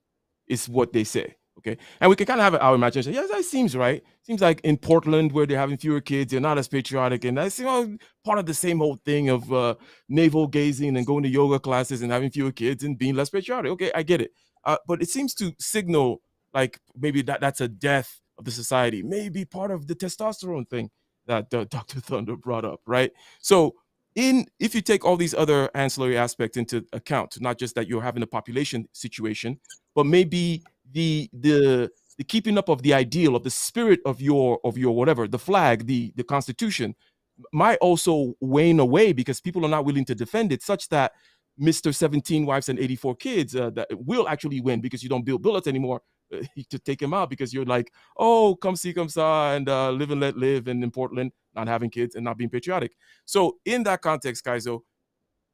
is what they say. Okay. And we can kind of have our imagination. Yes, that seems right. Seems like in Portland, where they're having fewer kids, they're not as patriotic. And that's part of the same old thing of navel gazing and going to yoga classes and having fewer kids and being less patriotic. Okay, I get it. But it seems to signal like maybe that's a death of the society, maybe part of the testosterone thing that Dr. Thunder brought up, right? So, if you take all these other ancillary aspects into account, not just that you're having a population situation, but maybe the keeping up of the ideal of the spirit of your whatever, the flag, the constitution, might also wane away because people are not willing to defend it, such that Mr. 17 wives and 84 kids that will actually win because you don't build bullets anymore to take him out, because you're like, oh, come see, come saw, and live and let live, and in Portland, not having kids and not being patriotic. So in that context, Kaizo,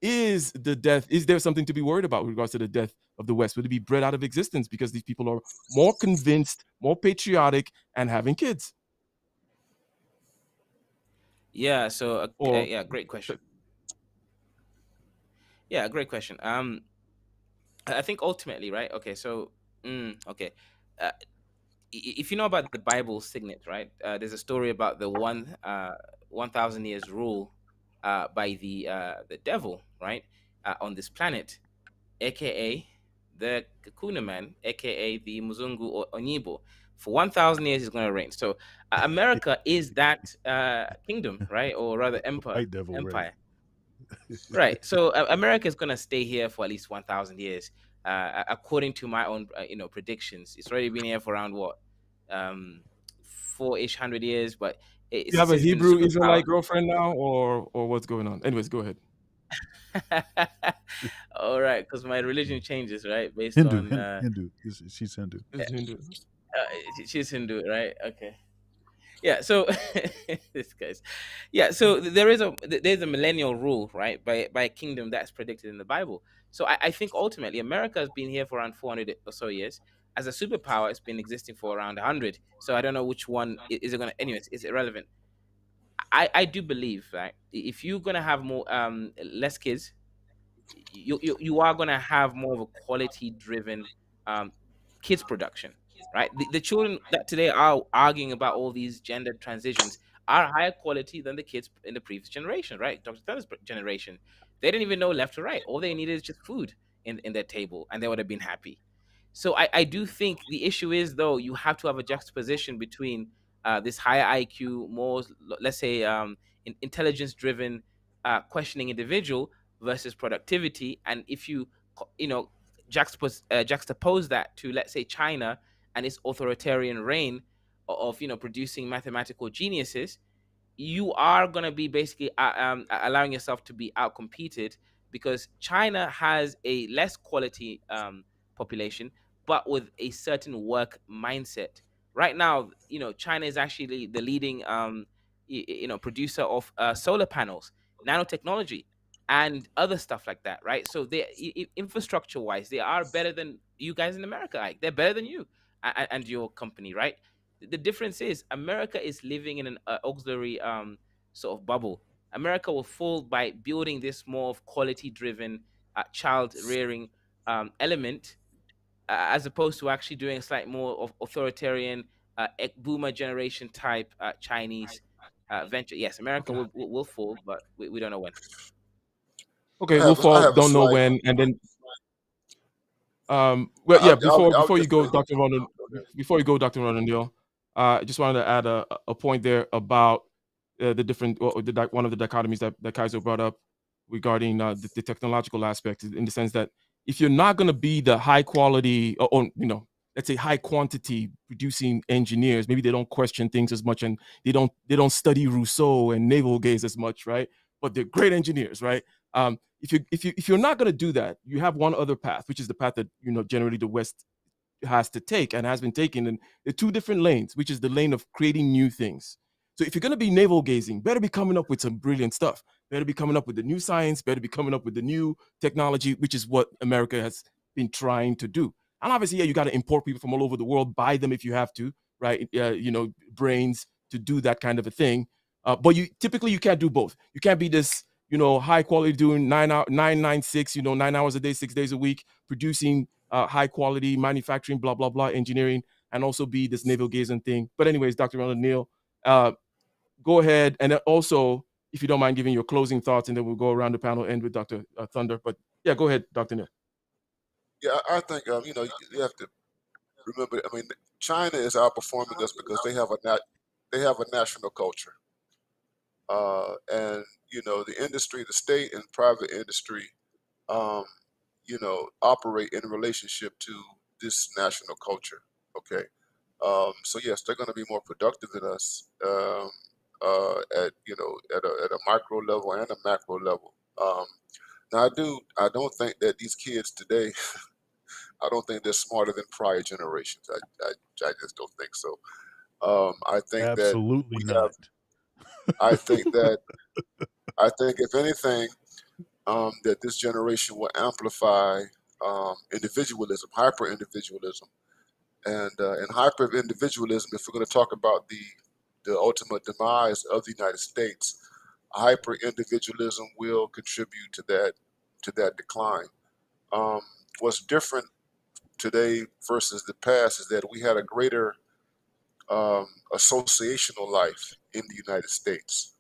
is there something to be worried about with regards to the death of the West? Would it be bred out of existence because these people are more convinced, more patriotic, and having kids? Yeah. So Or yeah, great question. Yeah, great question. I think ultimately, right? Okay, so okay, if you know about the Bible signet, right? There's a story about the 1,000 years rule by the devil, right, on this planet, aka the Kakuna man, aka the Muzungu or Onyibo. For 1,000 years, he's going to reign. So America is that kingdom, right, or rather The white devil reign. empire. Right. So America is going to stay here for at least 1,000 years, according to my own, predictions. It's already been here for around what, 4-ish hundred years, but it you have a since been a Hebrew superpower. Israelite girlfriend now, or what's going on? Anyways, go ahead. All right, because my religion changes, right, based Hindu, on Hindu. She's Hindu. It's Hindu. she's Hindu, right? Okay. Yeah, so this guy's, yeah, so there's a millennial rule, right, by a kingdom that's predicted in the Bible. So I think ultimately America has been here for around 400 or so years. As a superpower, it's been existing for around 100. So I don't know which one is it gonna, anyways, it's irrelevant. I do believe, right, if you're gonna have more less kids, you are going to have more of a quality driven um, kids production, right? The children that today are arguing about all these gender transitions are higher quality than the kids in the previous generation, right? Dr. Thunder's generation, they didn't even know left or right. All they needed is just food in their table, and they would have been happy. So I do think the issue is, though, you have to have a juxtaposition between this higher IQ, more, let's say, intelligence driven questioning individual versus productivity. And if you juxtapose that to, let's say, China and its authoritarian reign of producing mathematical geniuses, you are going to be basically allowing yourself to be outcompeted, because China has a less quality population, but with a certain work mindset. Right now, China is actually the leading producer of solar panels, nanotechnology, and other stuff like that, right? So they, infrastructure wise, they are better than you guys in America. Like, they're better than you and your company, right? The difference is America is living in an auxiliary sort of bubble. America will fall by building this more of quality driven child rearing element, as opposed to actually doing a slightly more of authoritarian boomer generation type Chinese venture. Yes, America Okay. will fall, but we don't know when. Okay, I we'll have I fall, have a don't know slight. when, and then well, yeah, I'll before you just go, say this. Dr. Ronald, Okay. before you go, Dr. Ronald Neal, I just wanted to add a point there about the different, one of the dichotomies that Kaiser brought up regarding the technological aspect, in the sense that if you're not going to be the high quality, or let's say high quantity producing engineers, maybe they don't question things as much, and they don't study Rousseau and navel gaze as much, right? But they're great engineers, right? If you're not going to do that, you have one other path, which is the path that generally the West has to take and has been taken in the two different lanes, which is the lane of creating new things. So if you're going to be navel gazing, better be coming up with some brilliant stuff. Better be coming up with the new science. Better be coming up with the new technology, which is what America has been trying to do. And obviously, yeah, you got to import people from all over the world, buy them if you have to, right? Brains to do that kind of a thing. But you can't do both. You can't be this high quality doing 996, 9 hours a day, 6 days a week, producing high quality manufacturing, blah, blah, blah, engineering, and also be this navel gazing thing. But anyways, Dr. Ronald Neal, go ahead. And then also, if you don't mind giving your closing thoughts, and then we'll go around the panel, end with Dr. Thunder. But yeah, go ahead, Dr. Neal. Yeah, I think you have to remember. I mean, China is outperforming us because they have a national culture, and the industry, the state and private industry, um, operate in relationship to this national culture. Okay, so yes, they're going to be more productive than us, at a micro level and a macro level. Now, I don't think that these kids today, I don't think they're smarter than prior generations. I just don't think so. I think that Absolutely we have. not. I think that I think if anything, that this generation will amplify individualism, hyper individualism, and hyper individualism. If we're going to talk about the ultimate demise of the United States, hyper individualism will contribute to that decline. Um, what's different today versus the past is that we had a greater associational life in the United States.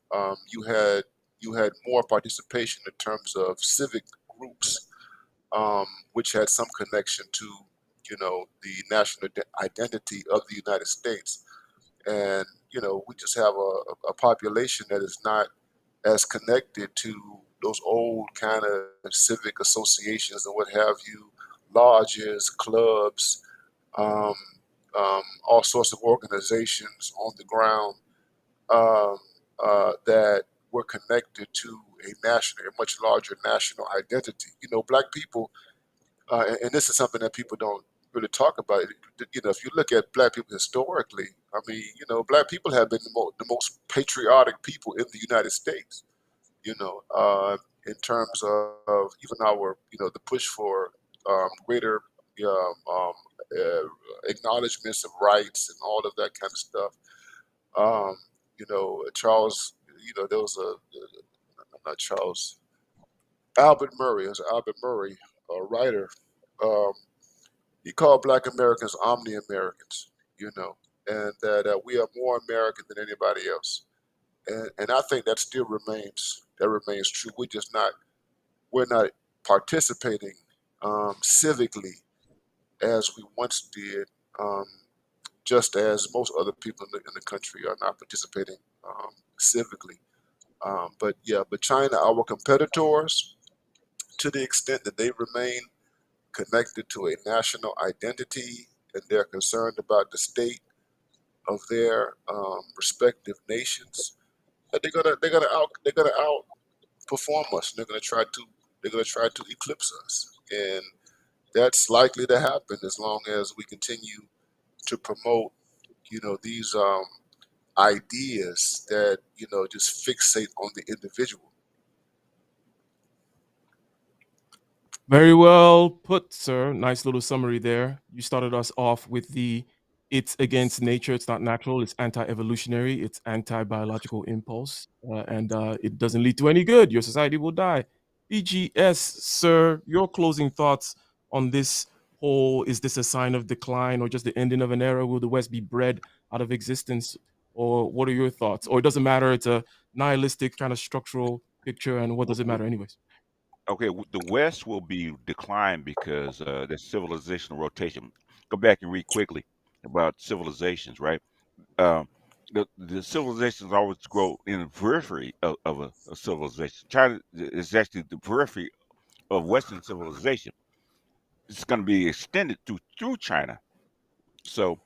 You had more participation in terms of civic groups, which had some connection to the national identity of the United States. And we just have a population that is not as connected to those old kind of civic associations and what have you, lodges, clubs, um, all sorts of organizations on the ground, um, that were connected to a much larger national identity. Black people, and this is something that people don't really talk about. If you look at Black people historically, I mean, Black people have been the most patriotic people in the United States. In terms of even our, the push for greater um, acknowledgments of rights and all of that kind of stuff. Charles, there was not Charles, Albert Murray, it was Albert Murray, a writer. Um, he called Black Americans omni-Americans, and that we are more American than anybody else. And I think that still remains true. We're not participating civically as we once did, um, just as most other people in the country are not participating civically. But China, our competitors, to the extent that they remain connected to a national identity and they're concerned about the state of their respective nations, they're gonna outperform us. They're gonna try to eclipse us, and that's likely to happen as long as we continue to promote, these ideas that just fixate on the individual. Very well put, sir. Nice little summary there. You started us off with the it's against nature, it's not natural, it's anti evolutionary, it's anti biological impulse, and it doesn't lead to any good. Your society will die. BGS, sir, your closing thoughts on this whole is this a sign of decline or just the ending of an era? Will the West be bred out of existence? Or what are your thoughts? Or it doesn't matter, it's a nihilistic kind of structural picture, and what does it matter, anyways? Okay, the West will be declined because the civilizational rotation. Go back and read quickly about civilizations, right? Um, the civilizations always grow in the periphery of a civilization. China is actually the periphery of Western civilization. It's going to be extended through China. So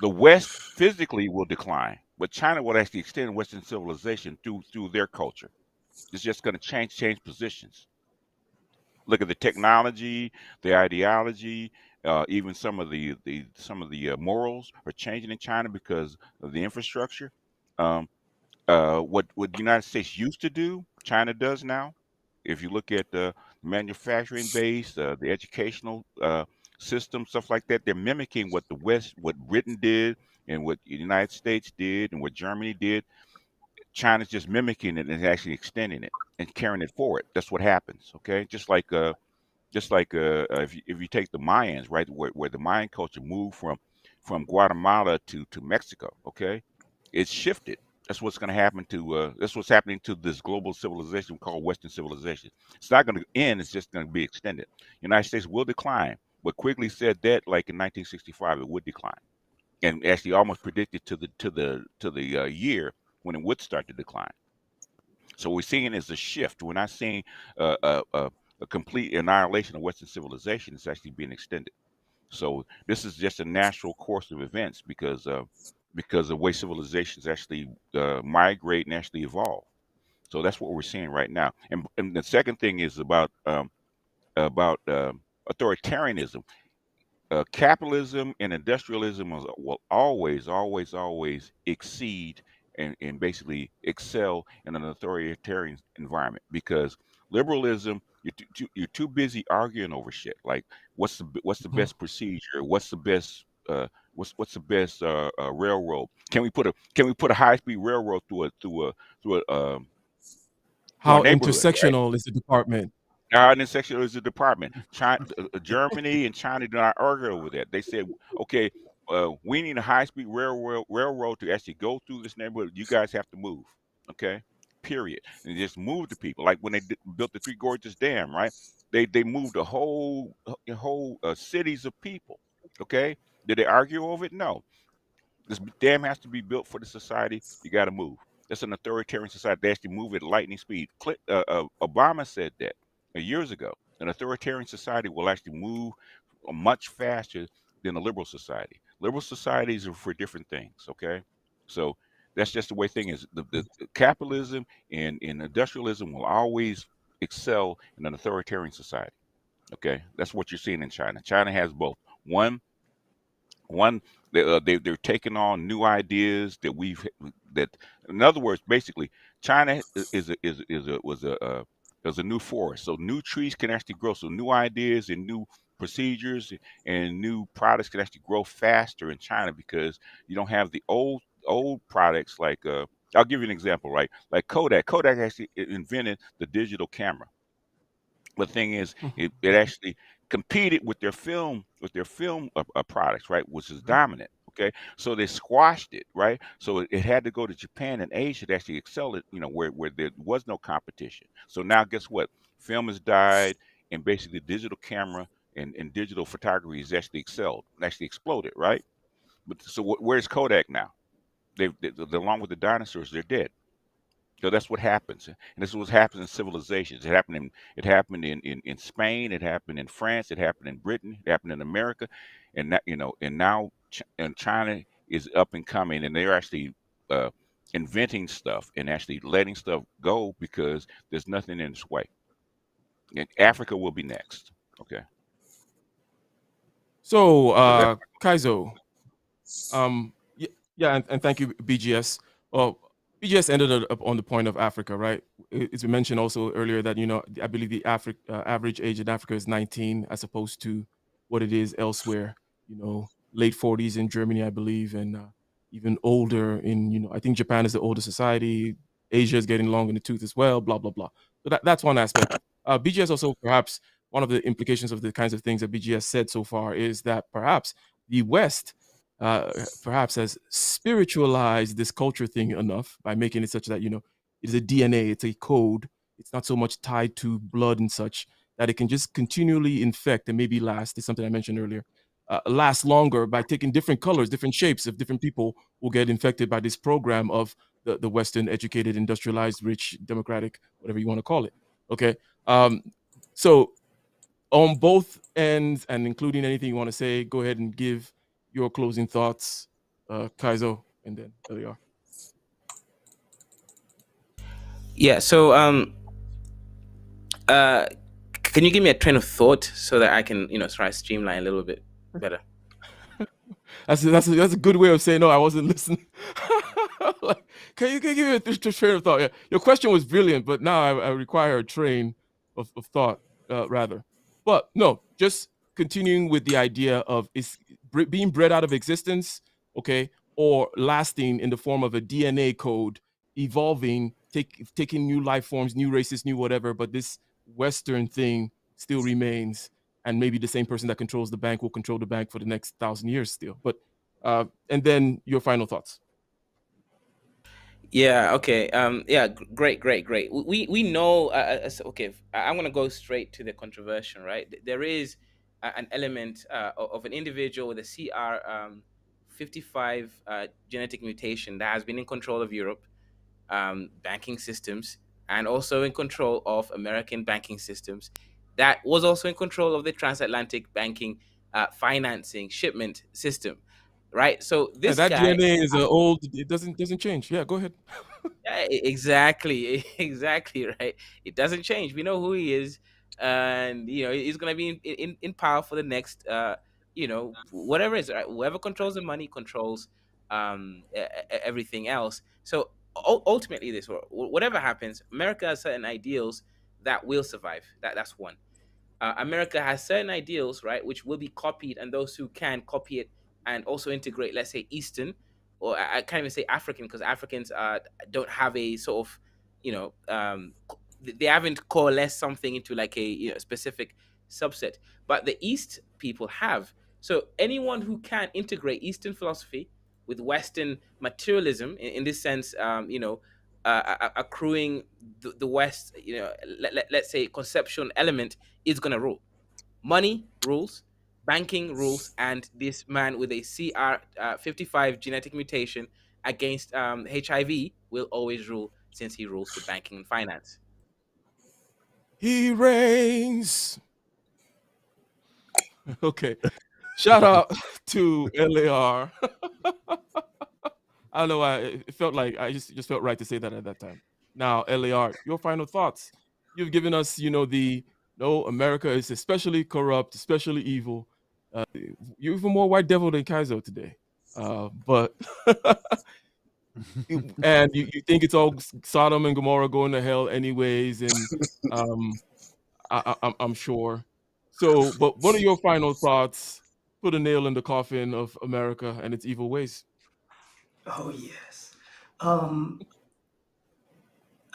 the West physically will decline, but China will actually extend Western civilization through their culture. It's just going to change positions. Look at the technology, the ideology, even some of the morals are changing in China because of the infrastructure. Um, what the United States used to do, China does now. If you look at the manufacturing base, the educational system, stuff like that, they're mimicking what Britain did, and what the United States did, and what Germany did. China's just mimicking it and actually extending it and carrying it forward. That's what happens. Okay, just like if you take the Mayans, right, where the Mayan culture moved from Guatemala to Mexico, okay, it's shifted. That's what's going to happen to that's what's happening to this global civilization called Western civilization. It's not going to end. It's just going to be extended. United States will decline, but Quigley said that, like in 1965, it would decline, and actually almost predicted to the year when it would start to decline. So what we're seeing is a shift. We're not seeing a complete annihilation of Western civilization. It's actually being extended. So this is just a natural course of events because the way civilizations actually migrate and actually evolve. So that's what we're seeing right now. And the second thing is about authoritarianism. Capitalism and industrialism will always exceed and basically excel in an authoritarian environment, because liberalism, you're too busy arguing over shit like what's the Mhm. best procedure, what's the best railroad, can we put a high speed railroad through a How neighborhood, right? intersectional is the department? And then section is the department. Germany and China do not argue over that. They said, okay, we need a high-speed railroad to actually go through this neighborhood. You guys have to move, okay? Period. And they just move the people. Like when they built the Three Gorges Dam, right? They moved a whole cities of people. Okay, did they argue over it? No. This dam has to be built for the society. You got to move. That's an authoritarian society. They actually move at lightning speed. Obama said that years ago. An authoritarian society will actually move much faster than a liberal society. Liberal societies are for different things. Okay, so that's just the way thing is. The capitalism and industrialism will always excel in an authoritarian society. Okay, that's what you're seeing in China. China has both. One they're taking on new ideas that, in other words, basically China is a new forest, so new trees can actually grow, so new ideas and new procedures and new products can actually grow faster in China, because you don't have the old products like I'll give you an example, right? Like Kodak actually invented the digital camera. The thing is, it actually competed with their film products, right, which is dominant. Okay, so they squashed it, right? So it had to go to Japan and Asia to actually excel it, where there was no competition. So now, guess what? Film has died, and basically, digital camera and digital photography has actually exploded, right? But so where's Kodak now? Along with the dinosaurs, they're dead. So that's what happens, and this is what happens in civilizations. It happened in Spain, it happened in France, it happened in Britain, it happened in America, and that and now and China is up and coming, and they're actually uh, inventing stuff and actually letting stuff go because there's nothing in its way. And Africa will be next. Okay, So, so that Kaizo, yeah, yeah, and thank you, BGS. Well, BGS ended up on the point of Africa, right? It's been mentioned also earlier that I believe the average age in Africa is 19, as opposed to what it is elsewhere. Late 40s in Germany, I believe, and even older in I think Japan is the oldest society. Asia is getting long in the tooth as well. Blah blah blah. So that's one aspect. BGS also, perhaps one of the implications of the kinds of things that BGS said so far is that perhaps the West perhaps has spiritualized this culture thing enough by making it such that it is a DNA, it's a code, it's not so much tied to blood and such, that it can just continually infect and maybe last. Is something I mentioned earlier. Last longer by taking different colors, different shapes of different people will get infected by this program of the Western educated, industrialized, rich, democratic, whatever you want to call it. Okay. So on both ends, and including anything you want to say, go ahead and give your closing thoughts, Kaizo, and then Eliar. Yeah. So can you give me a train of thought so that I can try to streamline a little bit better? That's a good way of saying no. I wasn't listening. Like, can you give me a train of thought? Yeah. Your question was brilliant, but now I require a train of thought, rather. But no, just continuing with the idea of is being bred out of existence, okay, or lasting in the form of a DNA code, evolving, taking new life forms, new races, new whatever. But this Western thing still remains, and maybe the same person that controls the bank will control the bank for the next 1,000 years still. But and then your final thoughts. Yeah. Okay. Yeah. Great. Great. Great. We know. Okay. I'm gonna go straight to the controversial. Right. There is an element of an individual with a CR55 genetic mutation that has been in control of Europe banking systems and also in control of American banking systems. That was also in control of the transatlantic banking financing shipment system. Right. So Yeah, this that guy. DNA is old. It doesn't change. Yeah, go ahead. Yeah, exactly, exactly right. It doesn't change. We know who he is, and he's gonna be in power for the next, whatever it is. Right? Whoever controls the money controls everything else. So ultimately, whatever happens, America has certain ideals that will survive. That's one. America has certain ideals, right, which will be copied, and those who can copy it and also integrate, let's say, Eastern, or I can't even say African because Africans don't have a sort of, they haven't coalesced something into like a specific subset, but the East people have. So anyone who can integrate Eastern philosophy with Western materialism, in this sense, accruing the West, let's say, conceptual element is going to rule. Money rules, banking rules, and this man with a CR55 genetic mutation against HIV will always rule since he rules the banking and finance. He reigns. Okay. Shout out to LAR. I don't know why it felt like I just felt right to say that at that time. Now, LAR, your final thoughts. You've given us, the no, America is especially corrupt, especially evil. You're even more white devil than Kaizo today. But and you think it's all Sodom and Gomorrah going to hell anyways, and um, I'm sure. So, but what are your final thoughts? Put a nail in the coffin of America and its evil ways. Oh yes. Um,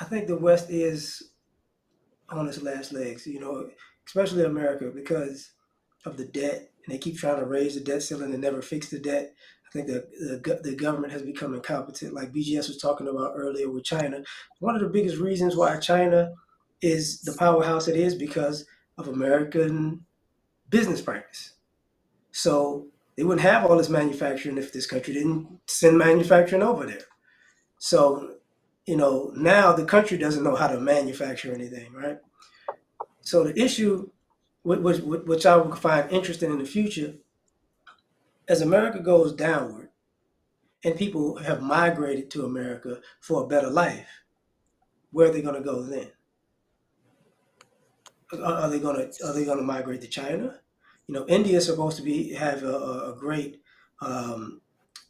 I think the West is on its last legs, especially America because of the debt, and they keep trying to raise the debt ceiling and never fix the debt. I think the government has become incompetent, like BGS was talking about earlier with China. One of the biggest reasons why China is the powerhouse it is because of American business practice. So they wouldn't have all this manufacturing if this country didn't send manufacturing over there. So, now the country doesn't know how to manufacture anything, right? So the issue, which I would find interesting in the future, as America goes downward and people have migrated to America for a better life, where are they going to go then? Are they going to migrate to China? India is supposed to have a great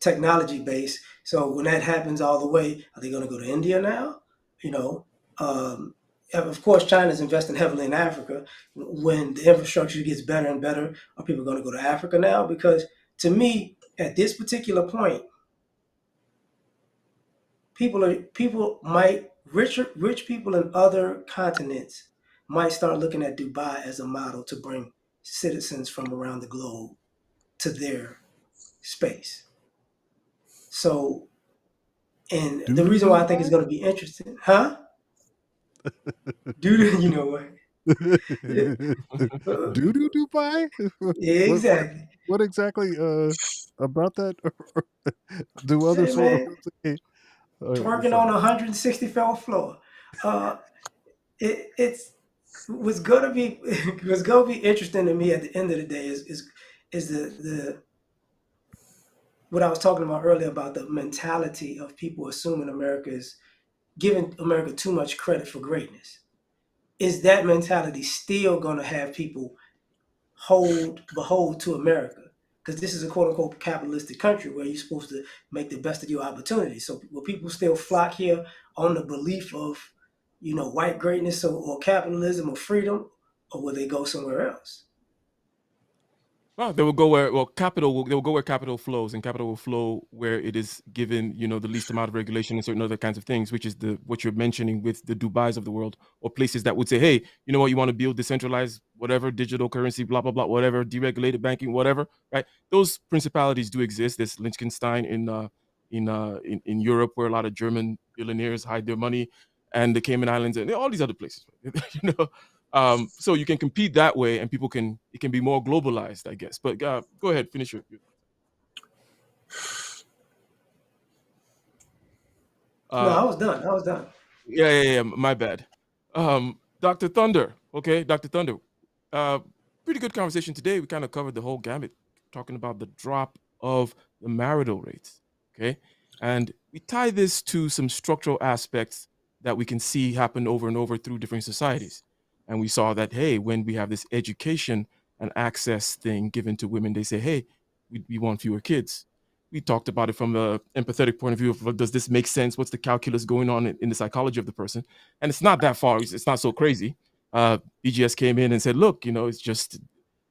technology base. So when that happens all the way, are they going to go to India now? Of course, China's investing heavily in Africa. When the infrastructure gets better and better, are people going to go to Africa now? Because to me, at this particular point, rich people in other continents might start looking at Dubai as a model to bring citizens from around the globe to their space. So, and the reason why I think it's going to be interesting, huh? Dude, you know what? Doo-doo Dubai? Yeah, exactly. What exactly about that do other Say, man, sources say? twerking Sorry. on a 164th floor. It's what's gonna be interesting to me at the end of the day is the what I was talking about earlier about the mentality of people assuming America is giving America too much credit for greatness. Is that mentality still gonna have people behold to America? Because this is a quote unquote capitalistic country where you're supposed to make the best of your opportunities. So will people still flock here on the belief of, white greatness or capitalism or freedom, or will they go somewhere else? Well, they will go where they will go where capital flows, and capital will flow where it is given, the least amount of regulation and certain other kinds of things, which is what you're mentioning with the Dubais of the world, or places that would say, hey, you know what, you want to build decentralized, whatever, digital currency, blah blah blah, whatever, deregulated banking, whatever, right? Those principalities do exist. There's Liechtenstein in Europe, where a lot of German billionaires hide their money, and the Cayman Islands, and all these other places, so you can compete that way, and it can be more globalized, I guess. But go ahead, finish your No, uh I was done. yeah, my bad. Dr. Thunder, okay, Dr. Thunder, uh pretty good conversation today. We kind of covered the whole gamut, talking about the drop of the marital rates, okay, and we tie this to some structural aspects that we can see happen over and over through different societies. And we saw that, hey, when we have this education and access thing given to women, they say, hey, we want fewer kids. We talked about it from the empathetic point of view of, does this make sense? What's the calculus going on in the psychology of the person? And it's not that far. It's not so crazy. BGS came in and said, look, it's just,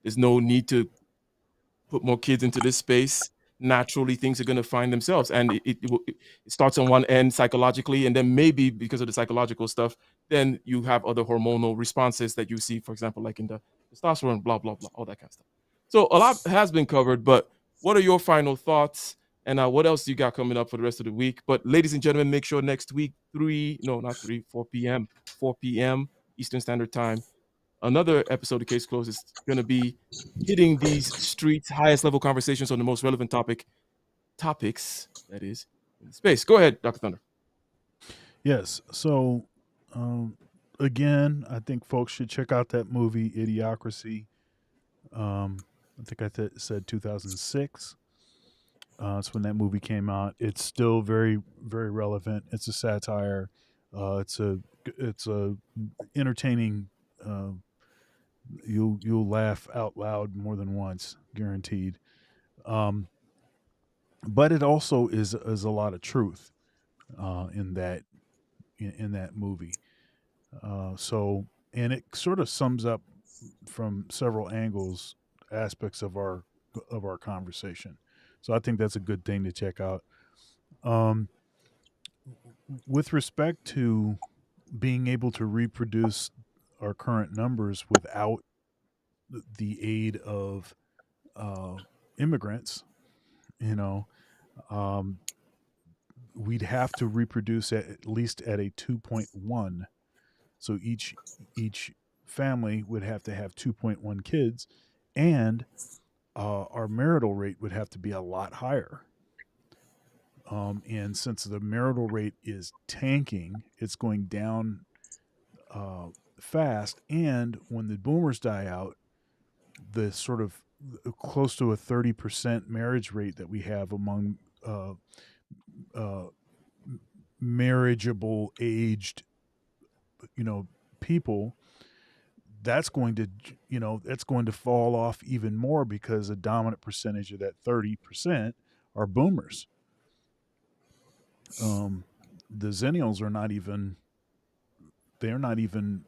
there's no need to put more kids into this space. Naturally, things are going to find themselves, and it starts on one end psychologically, and then maybe because of the psychological stuff, then you have other hormonal responses that you see, for example, like in the testosterone, blah blah blah, all that kind of stuff. So a lot has been covered, but what are your final thoughts? And what else you got coming up for the rest of the week? But ladies and gentlemen, make sure next week 4 p.m. 4 p.m. Eastern Standard Time, another episode of Case Closed is going to be hitting these streets, highest level conversations on the most relevant topics, that is, in space. Go ahead, Dr. Thunder. Yes. So, again, I think folks should check out that movie, Idiocracy. I think I said 2006. That's when that movie came out. It's still very, very relevant. It's a satire. It's a entertaining. You'll laugh out loud more than once, guaranteed. Um, but it also is a lot of truth in that movie. So, and it sort of sums up from several angles aspects of our conversation. So I think that's a good thing to check out. Um, with respect to being able to reproduce our current numbers without the aid of uh, immigrants, you know, um, we'd have to reproduce at least at a 2.1. So each family would have to have 2.1 kids, and our marital rate would have to be a lot higher. And since the marital rate is tanking, it's going down fast. And when the boomers die out, the sort of close to a 30% marriage rate that we have among uh, marriageable aged, people, that's going to, that's going to fall off even more because a dominant percentage of that 30% are boomers. The Zennials are not even, they're not even,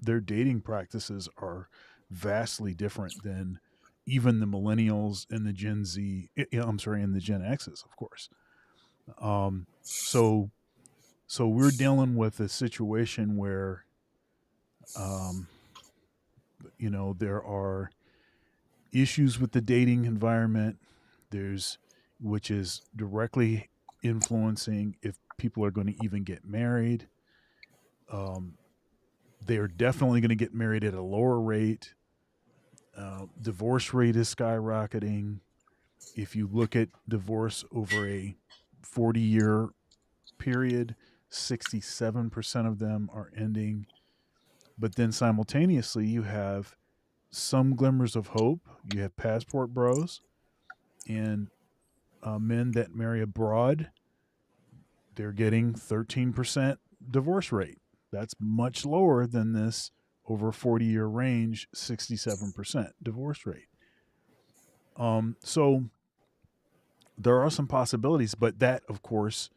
their dating practices are vastly different than even the millennials and the Gen Z, I'm sorry, and the Gen X's, of course. So we're dealing with a situation where, there are issues with the dating environment. Which is directly influencing if people are going to even get married. They're definitely going to get married at a lower rate. Divorce rate is skyrocketing. If you look at divorce over a 40-year period, 67% of them are ending. But then simultaneously, you have some glimmers of hope. You have passport bros and men that marry abroad. They're getting 13% divorce rate. That's much lower than this over 40-year range, 67% divorce rate. So there are some possibilities, but that, of course,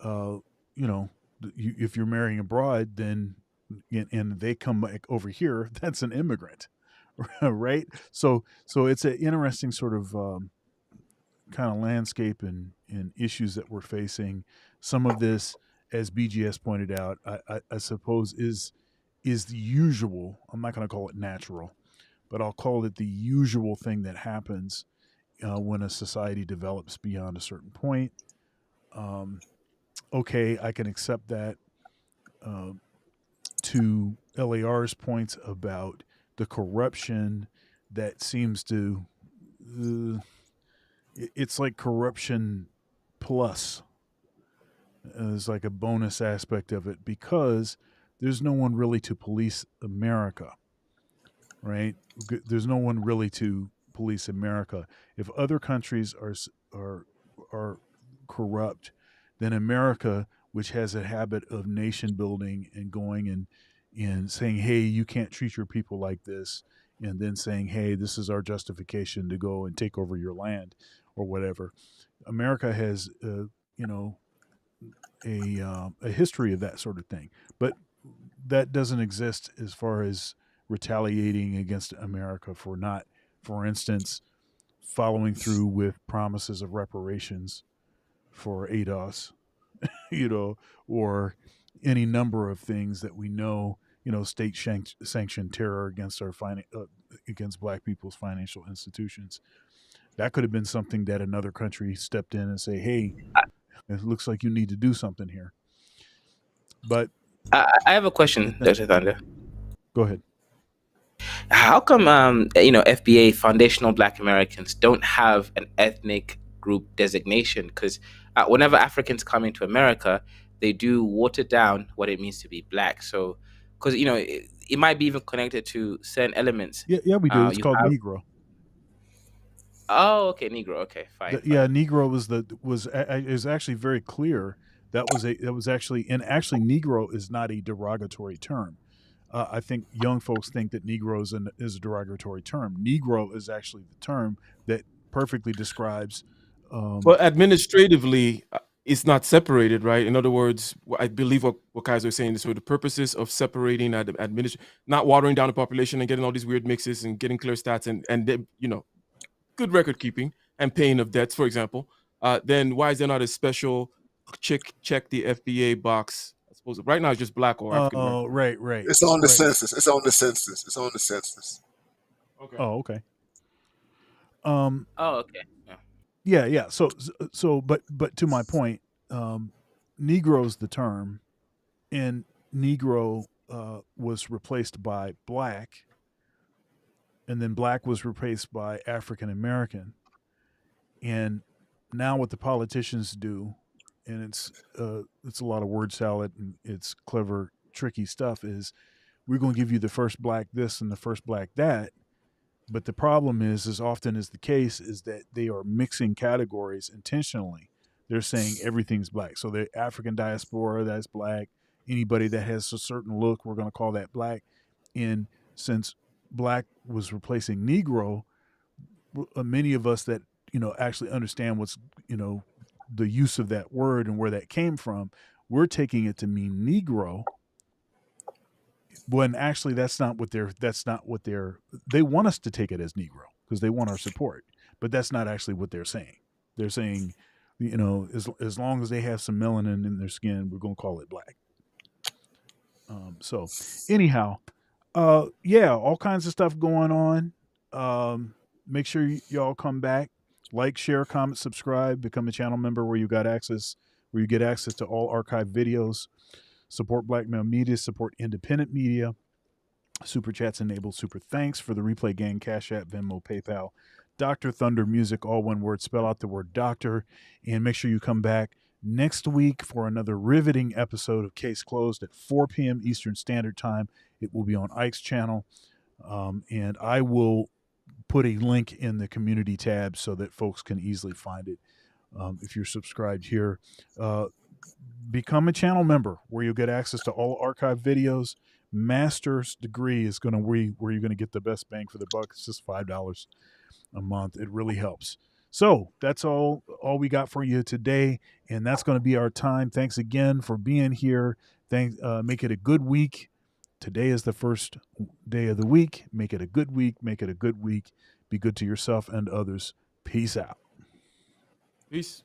if you're marrying abroad, then and they come back over here, that's an immigrant, right? So it's an interesting sort of kind of landscape and issues that we're facing. Some of this, as BGS pointed out, I suppose is the usual. I'm not going to call it natural, but I'll call it the usual thing that happens when a society develops beyond a certain point. Okay, I can accept that. To LAR's points about the corruption that seems to, it's like corruption plus. There's like a bonus aspect of it because there's no one really to police America, right? There's no one really to police America. If other countries are corrupt, then America, which has a habit of nation building and going and saying, "Hey, you can't treat your people like this," and then saying, "Hey, this is our justification to go and take over your land," or whatever. America has, a history of that sort of thing, but that doesn't exist as far as retaliating against America for not, for instance, following through with promises of reparations for ADOS, or any number of things that we know, state sanctioned terror against against Black people's financial institutions. That could have been something that another country stepped in and say, "Hey, it looks like you need to do something here." But I have a question, Dr. Thunder. go ahead. How come FBA, foundational Black Americans, don't have an ethnic group designation? Because whenever Africans come into America, they do water down what it means to be Black. So, because it might be even connected to certain elements. Yeah, we do. It's You called have- Negro. Oh, okay, Negro. Okay, fine. Yeah, Negro is actually very clear. That was actually, and actually Negro is not a derogatory term. I think young folks think that Negro is a derogatory term. Negro is actually the term that perfectly describes. Well, administratively, it's not separated, right? In other words, I believe what Kaiser is saying is for the purposes of separating not watering down the population and getting all these weird mixes and getting clear stats and good record keeping and paying of debts, for example. Then why is there not a special check the FBA box? I suppose right now it's just Black or African American. Oh, right. It's on the right. census. It's on the census. Okay. Oh, okay. Oh, okay. Yeah. So, but to my point, Negro's the term, and Negro was replaced by Black, and then black was replaced by African American. And now what the politicians do, and it's a lot of word salad and it's clever, tricky stuff, is we're going to give you the first black this and the first black that. But the problem is, as often is the case, is that they are mixing categories intentionally. They're saying everything's black. So the African diaspora, that's black. Anybody that has a certain look, we're going to call that black. And since black was replacing Negro, many of us that, actually understand what's, the use of that word and where that came from, we're taking it to mean Negro, when actually they want us to take it as Negro because they want our support, but that's not actually what they're saying. They're saying, as long as they have some melanin in their skin, we're going to call it black. So anyhow, all kinds of stuff going on. Make sure y'all come back, like, share, comment, subscribe, become a channel member where you get access to all archived videos. Support Black Male Media, support independent media. Super chats enabled. Super thanks for the Replay Gang, Cash App, Venmo, PayPal. Dr. Thunder Music, all one word. Spell out the word doctor. And make sure you come back next week for another riveting episode of Case Closed at 4 p.m. Eastern Standard Time. It will be on Ike's channel. And I will put a link in the community tab so that folks can easily find it if you're subscribed here. Become a channel member where you'll get access to all archived videos. Master's degree is going to be where you're going to get the best bang for the buck. It's just $5 a month. It really helps. So that's all we got for you today, and that's going to be our time. Thanks again for being here. Make it a good week. Today is the first day of the week. Make it a good week. Make it a good week. Be good to yourself and others. Peace out. Peace.